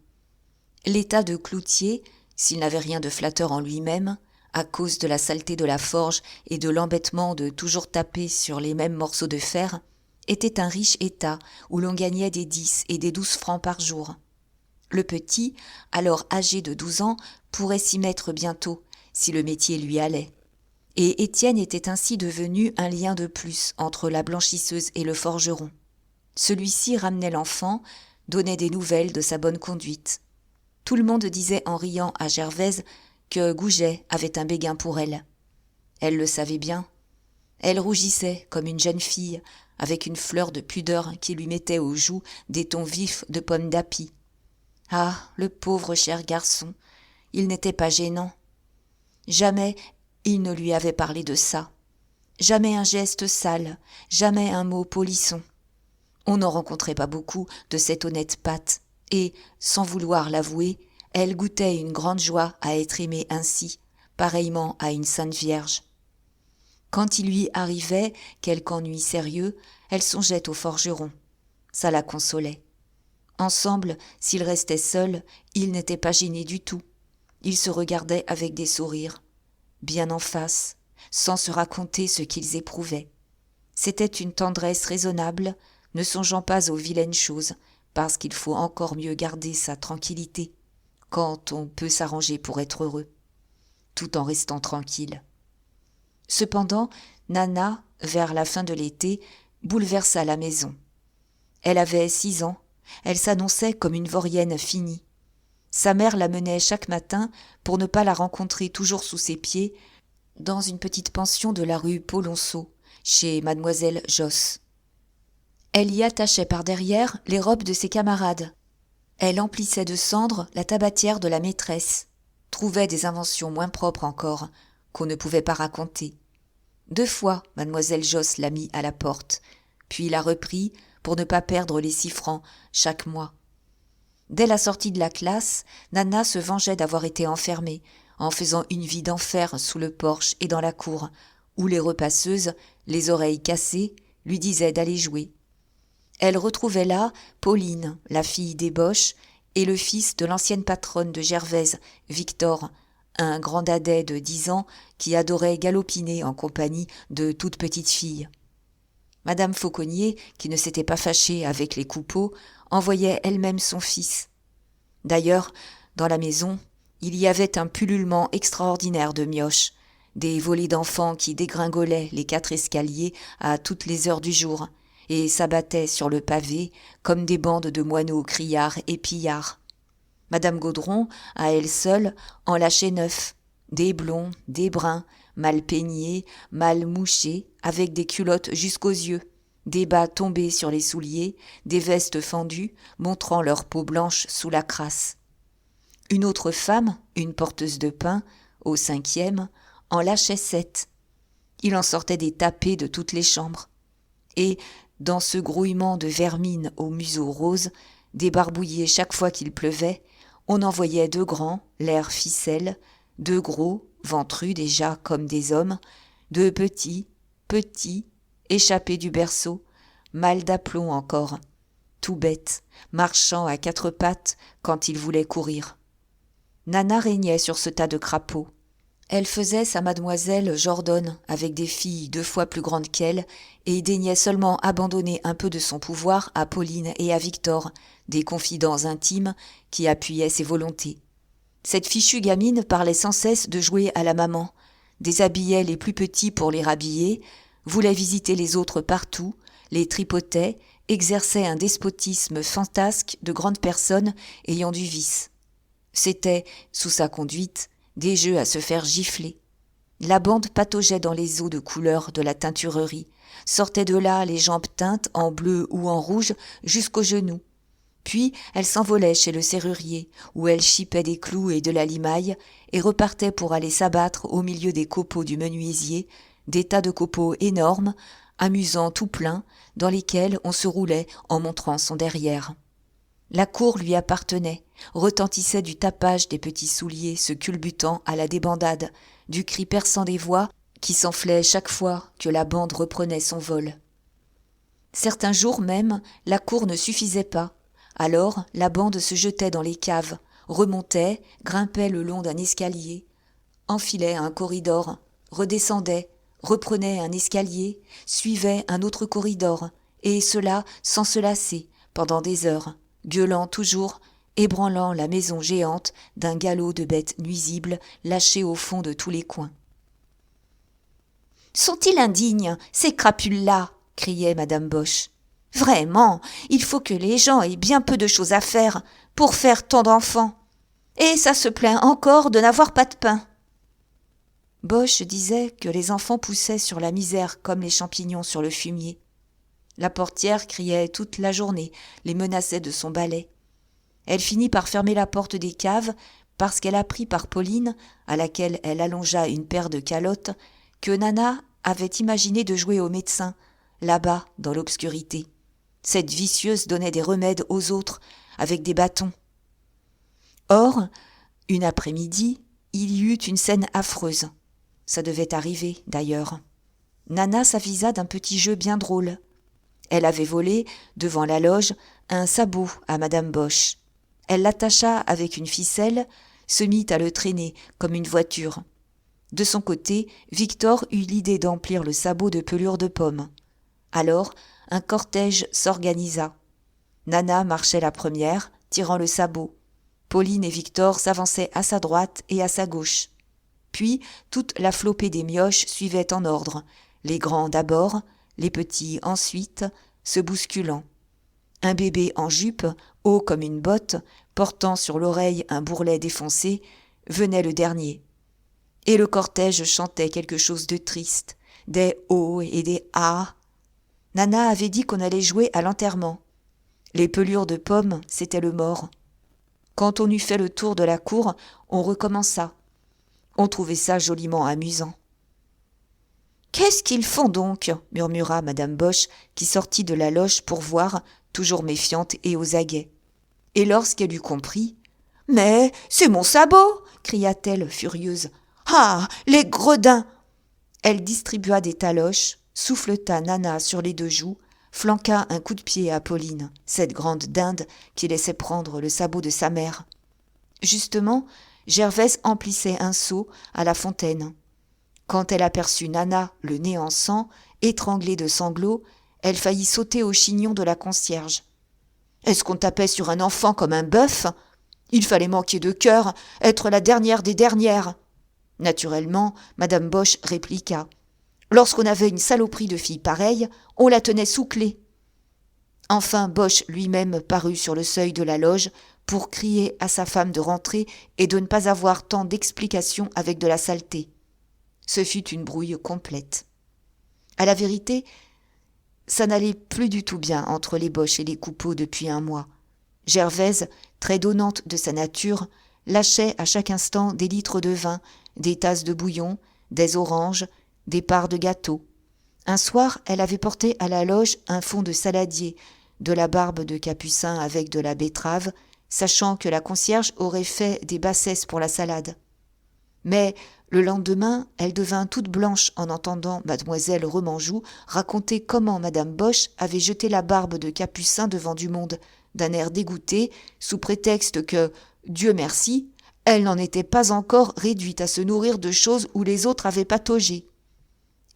L'état de Cloutier, s'il n'avait rien de flatteur en lui-même, à cause de la saleté de la forge et de l'embêtement de toujours taper sur les mêmes morceaux de fer, était un riche état où l'on gagnait des 10 et des 12 francs par jour. Le petit, alors âgé de 12 ans, pourrait s'y mettre bientôt, si le métier lui allait. Et Étienne était ainsi devenu un lien de plus entre la blanchisseuse et le forgeron. Celui-ci ramenait l'enfant, donnait des nouvelles de sa bonne conduite. Tout le monde disait en riant à Gervaise que Goujet avait un béguin pour elle. Elle le savait bien. Elle rougissait comme une jeune fille, avec une fleur de pudeur qui lui mettait aux joues des tons vifs de pomme d'api. Ah, le pauvre cher garçon, il n'était pas gênant. Jamais il ne lui avait parlé de ça. Jamais un geste sale, jamais un mot polisson. On n'en rencontrait pas beaucoup de cette honnête patte, et, sans vouloir l'avouer, elle goûtait une grande joie à être aimée ainsi, pareillement à une sainte vierge. Quand il lui arrivait quelque ennui sérieux, elle songeait au forgeron. Ça la consolait. Ensemble, s'ils restaient seuls, ils n'étaient pas gênés du tout. Ils se regardaient avec des sourires, bien en face, sans se raconter ce qu'ils éprouvaient. C'était une tendresse raisonnable, ne songeant pas aux vilaines choses, parce qu'il faut encore mieux garder sa tranquillité, quand on peut s'arranger pour être heureux, tout en restant tranquille. Cependant, Nana, vers la fin de l'été, bouleversa la maison. Elle avait 6 ans, elle s'annonçait comme une vaurienne finie. Sa mère la menait chaque matin, pour ne pas la rencontrer toujours sous ses pieds, dans une petite pension de la rue Polonceau, chez mademoiselle Josse. Elle y attachait par derrière les robes de ses camarades. Elle emplissait de cendres la tabatière de la maîtresse, trouvait des inventions moins propres encore, qu'on ne pouvait pas raconter. 2 fois, mademoiselle Josse l'a mis à la porte, puis l'a repris pour ne pas perdre les 6 francs chaque mois. Dès la sortie de la classe, Nana se vengeait d'avoir été enfermée, en faisant une vie d'enfer sous le porche et dans la cour, où les repasseuses, les oreilles cassées, lui disaient d'aller jouer. Elle retrouvait là Pauline, la fille d'ébauche, et le fils de l'ancienne patronne de Gervaise, Victor, un grand dadais de 10 ans qui adorait galopiner en compagnie de toutes petites filles. Madame Fauconnier, qui ne s'était pas fâchée avec les Coupeau, envoyait elle-même son fils. D'ailleurs, dans la maison, il y avait un pullulement extraordinaire de mioches, des volées d'enfants qui dégringolaient les 4 escaliers à toutes les heures du jour et s'abattaient sur le pavé comme des bandes de moineaux criards et pillards. Madame Gaudron, à elle seule, en lâchait 9, des blonds, des bruns, mal peignés, mal mouchés, avec des culottes jusqu'aux yeux, des bas tombés sur les souliers, des vestes fendues, montrant leur peau blanche sous la crasse. Une autre femme, une porteuse de pain, au 5e, en lâchait 7. Il en sortait des tapés de toutes les chambres. Et, dans ce grouillement de vermine au museau rose, débarbouillé chaque fois qu'il pleuvait, on en voyait 2 grands, l'air ficelle, 2 gros, ventrus déjà comme des hommes, 2 petits, échappés du berceau, mal d'aplomb encore, tout bêtes, marchant à 4 pattes quand ils voulaient courir. Nana régnait sur ce tas de crapauds. Elle faisait sa mademoiselle Jordonne avec des filles 2 fois plus grandes qu'elle et daignait seulement abandonner un peu de son pouvoir à Pauline et à Victor, des confidents intimes qui appuyaient ses volontés. Cette fichue gamine parlait sans cesse de jouer à la maman, déshabillait les plus petits pour les rhabiller, voulait visiter les autres partout, les tripotait, exerçait un despotisme fantasque de grandes personnes ayant du vice. C'était, sous sa conduite, des jeux à se faire gifler. La bande pataugeait dans les eaux de couleur de la teinturerie, sortait de là les jambes teintes en bleu ou en rouge jusqu'aux genoux. Puis elle s'envolait chez le serrurier, où elle chipait des clous et de la limaille, et repartait pour aller s'abattre au milieu des copeaux du menuisier, des tas de copeaux énormes, amusants tout pleins, dans lesquels on se roulait en montrant son derrière. La cour lui appartenait, retentissait du tapage des petits souliers se culbutant à la débandade, du cri perçant des voix qui s'enflaient chaque fois que la bande reprenait son vol. Certains jours même, la cour ne suffisait pas. Alors, la bande se jetait dans les caves, remontait, grimpait le long d'un escalier, enfilait un corridor, redescendait, reprenait un escalier, suivait un autre corridor, et cela sans se lasser, pendant des heures, gueulant toujours, ébranlant la maison géante d'un galop de bêtes nuisibles lâchées au fond de tous les coins. « Sont-ils indignes, ces crapules-là » criait madame Boche. « Vraiment, il faut que les gens aient bien peu de choses à faire pour faire tant d'enfants. Et ça se plaint encore de n'avoir pas de pain. » Boche disait que les enfants poussaient sur la misère comme les champignons sur le fumier. La portière criait toute la journée, les menaçait de son balai. Elle finit par fermer la porte des caves parce qu'elle apprit par Pauline, à laquelle elle allongea une paire de calottes, que Nana avait imaginé de jouer au médecin, là-bas, dans l'obscurité. Cette vicieuse donnait des remèdes aux autres avec des bâtons. Or, une après-midi, il y eut une scène affreuse. Ça devait arriver, d'ailleurs. Nana s'avisa d'un petit jeu bien drôle. Elle avait volé, devant la loge, un sabot à madame Boche. Elle l'attacha avec une ficelle, se mit à le traîner comme une voiture. De son côté, Victor eut l'idée d'emplir le sabot de pelure de pomme. Alors, un cortège s'organisa. Nana marchait la première, tirant le sabot. Pauline et Victor s'avançaient à sa droite et à sa gauche. Puis, toute la flopée des mioches suivait en ordre, les grands d'abord, les petits ensuite, se bousculant. Un bébé en jupe, haut comme une botte, portant sur l'oreille un bourrelet défoncé, venait le dernier. Et le cortège chantait quelque chose de triste, des « oh » et des « ah ». Nana avait dit qu'on allait jouer à l'enterrement. Les pelures de pommes, c'était le mort. Quand on eut fait le tour de la cour, on recommença. On trouvait ça joliment amusant. « Qu'est-ce qu'ils font donc ?» murmura madame Boche, qui sortit de la loge pour voir, toujours méfiante et aux aguets. Et lorsqu'elle eut compris, « Mais c'est mon sabot !» cria-t-elle furieuse. « Ah, les gredins !» Elle distribua des taloches, souffleta Nana sur les deux joues, flanqua un coup de pied à Pauline, cette grande dinde qui laissait prendre le sabot de sa mère. Justement, Gervaise emplissait un seau à la fontaine. Quand elle aperçut Nana, le nez en sang, étranglée de sanglots, elle faillit sauter au chignon de la concierge. « Est-ce qu'on tapait sur un enfant comme un bœuf ? Il fallait manquer de cœur, être la dernière des dernières. » Naturellement, madame Boche répliqua. Lorsqu'on avait une saloperie de fille pareille, on la tenait sous clé. Enfin, Boche lui-même parut sur le seuil de la loge pour crier à sa femme de rentrer et de ne pas avoir tant d'explications avec de la saleté. Ce fut une brouille complète. À la vérité, ça n'allait plus du tout bien entre les Boche et les Coupeau depuis un mois. Gervaise, très donnante de sa nature, lâchait à chaque instant des litres de vin, des tasses de bouillon, des oranges, des parts de gâteau. Un soir, elle avait porté à la loge un fond de saladier, de la barbe de capucin avec de la betterave, sachant que la concierge aurait fait des bassesses pour la salade. Mais le lendemain, elle devint toute blanche en entendant mademoiselle Remanjou raconter comment madame Boche avait jeté la barbe de capucin devant du monde, d'un air dégoûté, sous prétexte que, Dieu merci, elle n'en était pas encore réduite à se nourrir de choses où les autres avaient pataugé.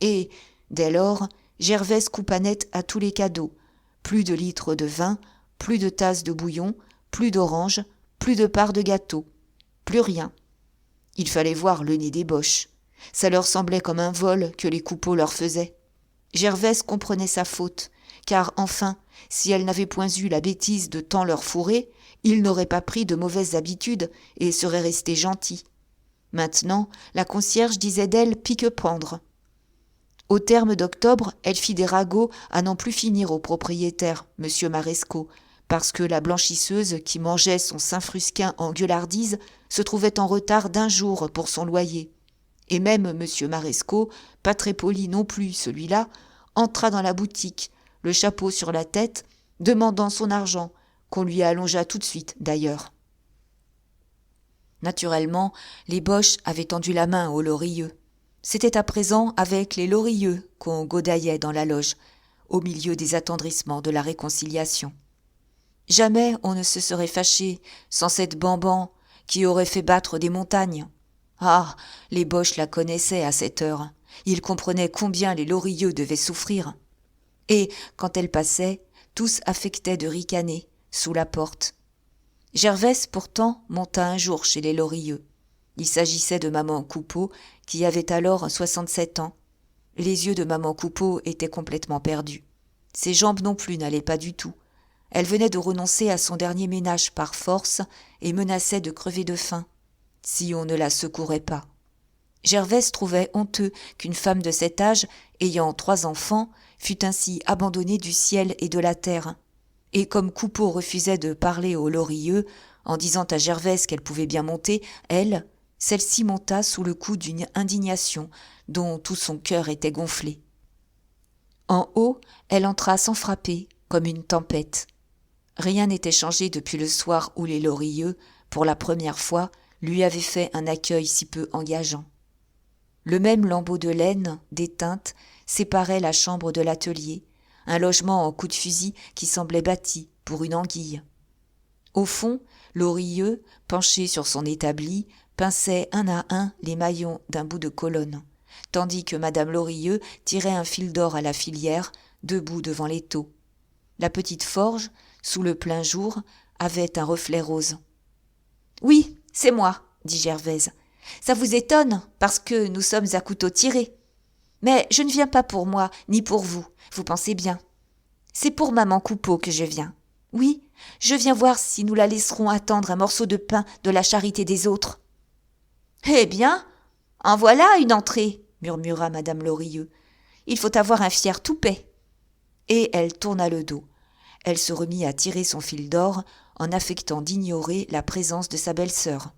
Et, dès lors, Gervaise coupa net à tous les cadeaux. Plus de litres de vin, plus de tasses de bouillon, plus d'oranges, plus de parts de gâteau. Plus rien. Il fallait voir le nez des Boche. Ça leur semblait comme un vol que les Coupeau leur faisaient. Gervaise comprenait sa faute, car enfin, si elle n'avait point eu la bêtise de tant leur fourrer, ils n'auraient pas pris de mauvaises habitudes et seraient restés gentils. Maintenant, la concierge disait d'elle pique-pendre. Au terme d'octobre, elle fit des ragots à n'en plus finir au propriétaire, M. Marescot, parce que la blanchisseuse qui mangeait son Saint-Frusquin en gueulardise se trouvait en retard d'1 jour pour son loyer. Et même M. Marescot, pas très poli non plus celui-là, entra dans la boutique, le chapeau sur la tête, demandant son argent, qu'on lui allongea tout de suite d'ailleurs. Naturellement, les Boches avaient tendu la main aux Lorilleux. C'était à présent avec les Lorilleux qu'on gaudaillait dans la loge, au milieu des attendrissements de la réconciliation. Jamais on ne se serait fâché sans cette Bamban qui aurait fait battre des montagnes. Ah, les Boches la connaissaient à cette heure. Ils comprenaient combien les Lorilleux devaient souffrir. Et, quand elle passait, tous affectaient de ricaner, sous la porte. Gervaise, pourtant, monta un jour chez les Lorilleux. Il s'agissait de maman Coupeau, qui avait alors 67 ans. Les yeux de maman Coupeau étaient complètement perdus. Ses jambes non plus n'allaient pas du tout. Elle venait de renoncer à son dernier ménage par force et menaçait de crever de faim, si on ne la secourait pas. Gervaise trouvait honteux qu'une femme de cet âge, ayant 3 enfants, fût ainsi abandonnée du ciel et de la terre. Et comme Coupeau refusait de parler aux Lorilleux, en disant à Gervaise qu'elle pouvait bien monter, celle-ci monta sous le coup d'une indignation dont tout son cœur était gonflé. En haut, elle entra sans frapper, comme une tempête. Rien n'était changé depuis le soir où les Lorilleux, pour la première fois, lui avaient fait un accueil si peu engageant. Le même lambeau de laine, déteinte, séparait la chambre de l'atelier, un logement en coup de fusil qui semblait bâti pour une anguille. Au fond, Lorilleux, penché sur son établi, pinçait un à un les maillons d'un bout de colonne, tandis que madame Lorilleux tirait un fil d'or à la filière, debout devant l'étau. La petite forge, sous le plein jour, avait un reflet rose. « Oui, c'est moi, » dit Gervaise. « Ça vous étonne, parce que nous sommes à couteau tiré. Mais je ne viens pas pour moi, ni pour vous, vous pensez bien. C'est pour maman Coupeau que je viens. Oui, je viens voir si nous la laisserons attendre un morceau de pain de la charité des autres. »« Eh bien, en voilà une entrée, » murmura madame Lorilleux. « Il faut avoir un fier toupet. » Et elle tourna le dos. Elle se remit à tirer son fil d'or en affectant d'ignorer la présence de sa belle-sœur.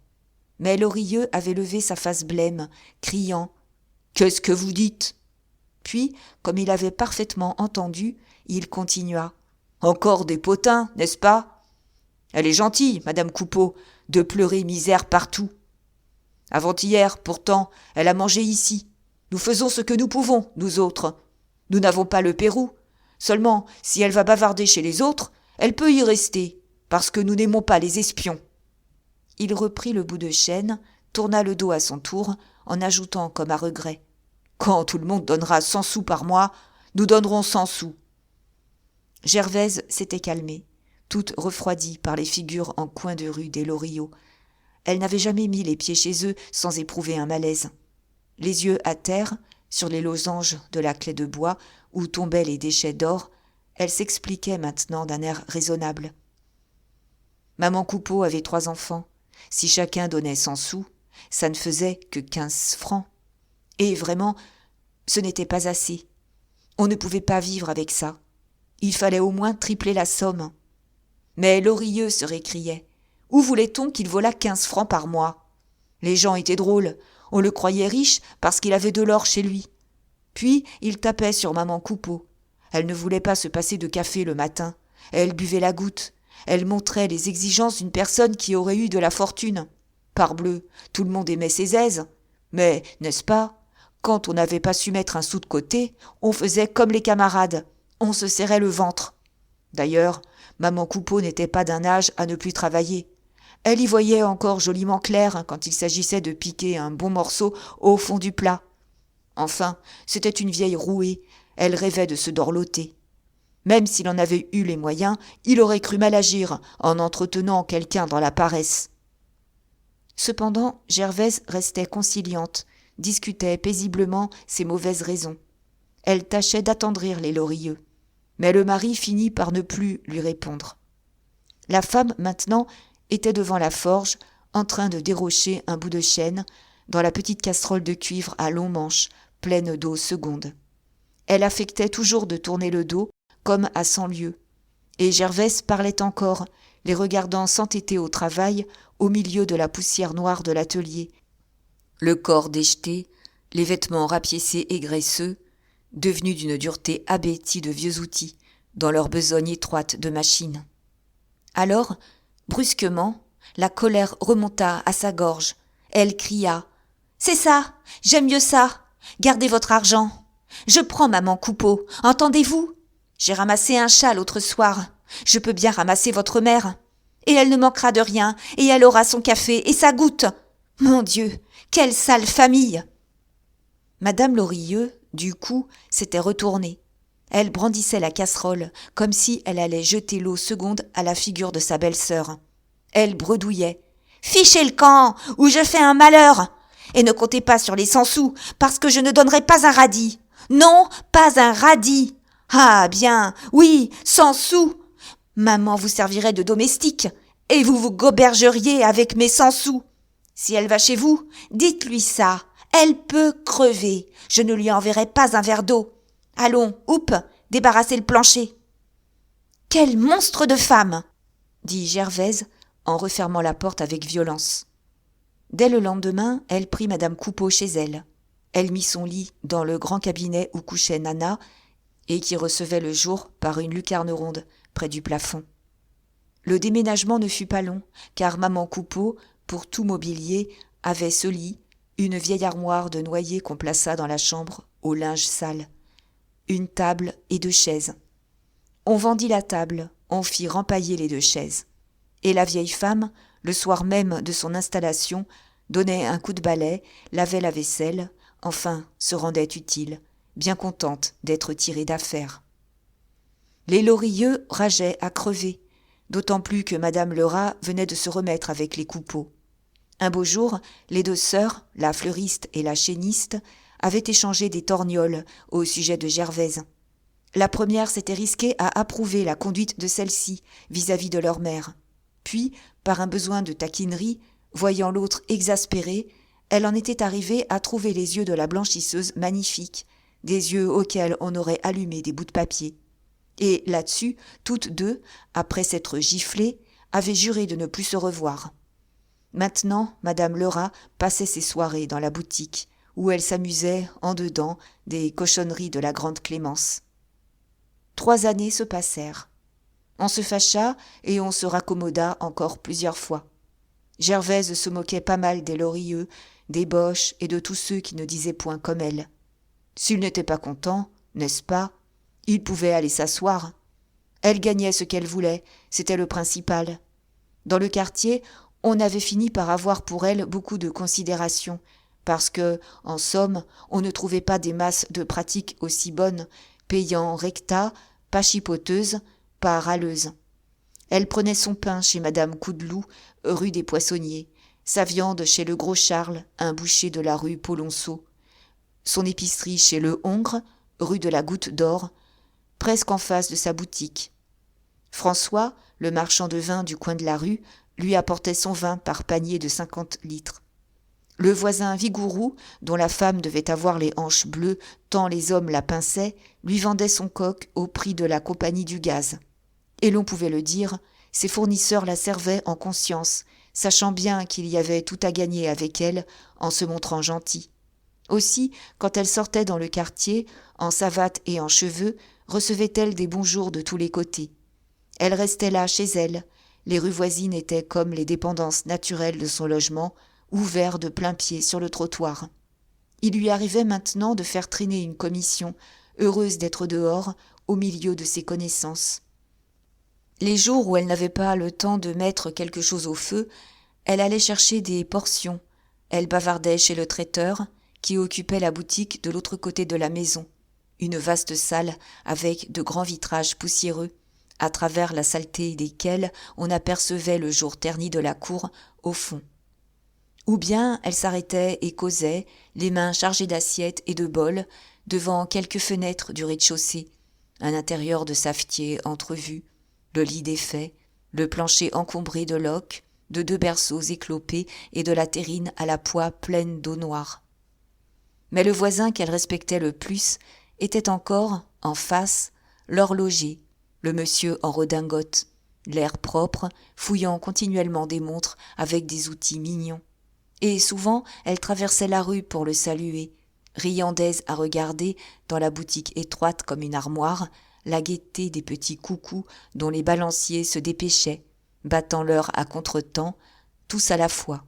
Mais Lorilleux avait levé sa face blême, criant « Qu'est-ce que vous dites ?» Puis, comme il avait parfaitement entendu, il continua « Encore des potins, n'est-ce pas ? Elle est gentille, madame Coupeau, de pleurer misère partout. Avant-hier, pourtant, elle a mangé ici. Nous faisons ce que nous pouvons, nous autres. Nous n'avons pas le Pérou. Seulement, si elle va bavarder chez les autres, elle peut y rester, parce que nous n'aimons pas les espions. » Il reprit le bout de chaîne, tourna le dos à son tour, en ajoutant comme à regret « Quand tout le monde donnera 100 sous par mois, nous donnerons 100 sous. » Gervaise s'était calmée, toute refroidie par les figures en coin de rue des Lorilleux. Elle n'avait jamais mis les pieds chez eux sans éprouver un malaise. Les yeux à terre, sur les losanges de la clé de bois où tombaient les déchets d'or, elle s'expliquait maintenant d'un air raisonnable. Maman Coupeau avait 3 enfants. Si chacun donnait 100 sous, ça ne faisait que 15 francs. Et vraiment, ce n'était pas assez. On ne pouvait pas vivre avec ça. Il fallait au moins tripler la somme. Mais Lorilleux se récriait. Où voulait-on qu'il volât 15 francs par mois ? Les gens étaient drôles. On le croyait riche parce qu'il avait de l'or chez lui. Puis, il tapait sur maman Coupeau. Elle ne voulait pas se passer de café le matin. Elle buvait la goutte. Elle montrait les exigences d'une personne qui aurait eu de la fortune. Parbleu, tout le monde aimait ses aises. Mais, n'est-ce pas, quand on n'avait pas su mettre un sou de côté, on faisait comme les camarades. On se serrait le ventre. D'ailleurs, maman Coupeau n'était pas d'un âge à ne plus travailler. Elle y voyait encore joliment clair quand il s'agissait de piquer un bon morceau au fond du plat. Enfin, c'était une vieille rouée. Elle rêvait de se dorloter. Même s'il en avait eu les moyens, il aurait cru mal agir en entretenant quelqu'un dans la paresse. Cependant, Gervaise restait conciliante, discutait paisiblement ses mauvaises raisons. Elle tâchait d'attendrir les Lorilleux. Mais le mari finit par ne plus lui répondre. La femme, maintenant, était devant la forge, en train de dérocher un bout de chêne dans la petite casserole de cuivre à long manche, pleine d'eau seconde. Elle affectait toujours de tourner le dos, comme à 100 lieues. Et Gervaise parlait encore, les regardant s'entêter au travail, au milieu de la poussière noire de l'atelier. Le corps déjeté, les vêtements rapiécés et graisseux, devenus d'une dureté abétie de vieux outils, dans leur besogne étroite de machine. Alors, brusquement, la colère remonta à sa gorge. Elle cria « C'est ça, j'aime mieux ça. Gardez votre argent. Je prends maman Coupeau, entendez-vous? J'ai ramassé un chat l'autre soir. Je peux bien ramasser votre mère. Et elle ne manquera de rien, et elle aura son café et sa goutte. Mon Dieu, quelle sale famille !» Madame Lorilleux, du coup, s'était retournée. Elle brandissait la casserole, comme si elle allait jeter l'eau seconde à la figure de sa belle-sœur. Elle bredouillait. « Fichez le camp, ou je fais un malheur! Et ne comptez pas sur les 100 sous, parce que je ne donnerai pas un radis. Non, pas un radis! Ah, bien, oui, 100 sous! Maman vous servirait de domestique, et vous vous gobergeriez avec mes 100 sous. Si elle va chez vous, dites-lui ça. Elle peut crever. Je ne lui enverrai pas un verre d'eau. Allons, houp, débarrassez le plancher. »« Quel monstre de femme !» dit Gervaise en refermant la porte avec violence. Dès le lendemain, elle prit madame Coupeau chez elle. Elle mit son lit dans le grand cabinet où couchait Nana et qui recevait le jour par une lucarne ronde près du plafond. Le déménagement ne fut pas long, car maman Coupeau, pour tout mobilier, avait ce lit, une vieille armoire de noyer qu'on plaça dans la chambre au linge sale, une table et 2 chaises. On vendit la table, on fit rempailler les 2 chaises. Et la vieille femme, le soir même de son installation, donnait un coup de balai, lavait la vaisselle, enfin se rendait utile, bien contente d'être tirée d'affaire. Les Lorilleux rageaient à crever, d'autant plus que madame Lerat venait de se remettre avec les Coupeau. Un beau jour, les 2 sœurs, la fleuriste et la chaîniste, avaient échangé des torgnoles au sujet de Gervaise. La première s'était risquée à approuver la conduite de celle-ci vis-à-vis de leur mère. Puis, par un besoin de taquinerie, voyant l'autre exaspérée, elle en était arrivée à trouver les yeux de la blanchisseuse magnifiques, des yeux auxquels on aurait allumé des bouts de papier. Et là-dessus, toutes 2, après s'être giflées, avaient juré de ne plus se revoir. Maintenant, madame Lerat passait ses soirées dans la boutique, où elle s'amusait, en dedans, des cochonneries de la grande Clémence. 3 années se passèrent. On se fâcha et on se raccommoda encore plusieurs fois. Gervaise se moquait pas mal des Lorilleux, des Boches et de tous ceux qui ne disaient point comme elle. S'ils n'étaient pas contents, n'est-ce pas, ils pouvaient aller s'asseoir. Elle gagnait ce qu'elle voulait, c'était le principal. Dans le quartier, on avait fini par avoir pour elle beaucoup de considération, parce que, en somme, on ne trouvait pas des masses de pratiques aussi bonnes, payant recta, pas chipoteuse, pas râleuse. Elle prenait son pain chez madame Coudeloup, rue des Poissonniers, sa viande chez le gros Charles, un boucher de la rue Polonceau, son épicerie chez le Hongre, rue de la Goutte d'Or, presque en face de sa boutique. François, le marchand de vin du coin de la rue, lui apportait son vin par panier de 50 litres. Le voisin Vigourou, dont la femme devait avoir les hanches bleues tant les hommes la pinçaient, lui vendait son coq au prix de la compagnie du gaz. Et l'on pouvait le dire, ses fournisseurs la servaient en conscience, sachant bien qu'il y avait tout à gagner avec elle en se montrant gentil. Aussi, quand elle sortait dans le quartier, en savates et en cheveux, recevait-elle des bonjours de tous les côtés. Elle restait là chez elle. Les rues voisines étaient comme les dépendances naturelles de son logement, ouverts de plein pied sur le trottoir. Il lui arrivait maintenant de faire traîner une commission, heureuse d'être dehors, au milieu de ses connaissances. Les jours où elle n'avait pas le temps de mettre quelque chose au feu, elle allait chercher des portions. Elle bavardait chez le traiteur, qui occupait la boutique de l'autre côté de la maison, une vaste salle avec de grands vitrages poussiéreux, à travers la saleté desquels on apercevait le jour terni de la cour au fond. Ou bien elle s'arrêtait et causait, les mains chargées d'assiettes et de bols, devant quelques fenêtres du rez-de-chaussée, un intérieur de savetier entrevu, le lit défait, le plancher encombré de loques, de 2 berceaux éclopés et de la terrine à la poix pleine d'eau noire. Mais le voisin qu'elle respectait le plus était encore, en face, l'horloger, le monsieur en redingote, l'air propre, fouillant continuellement des montres avec des outils mignons. Et souvent, elle traversait la rue pour le saluer, riant d'aise à regarder, dans la boutique étroite comme une armoire, la gaieté des petits coucous dont les balanciers se dépêchaient, battant l'heure à contretemps, tous à la fois,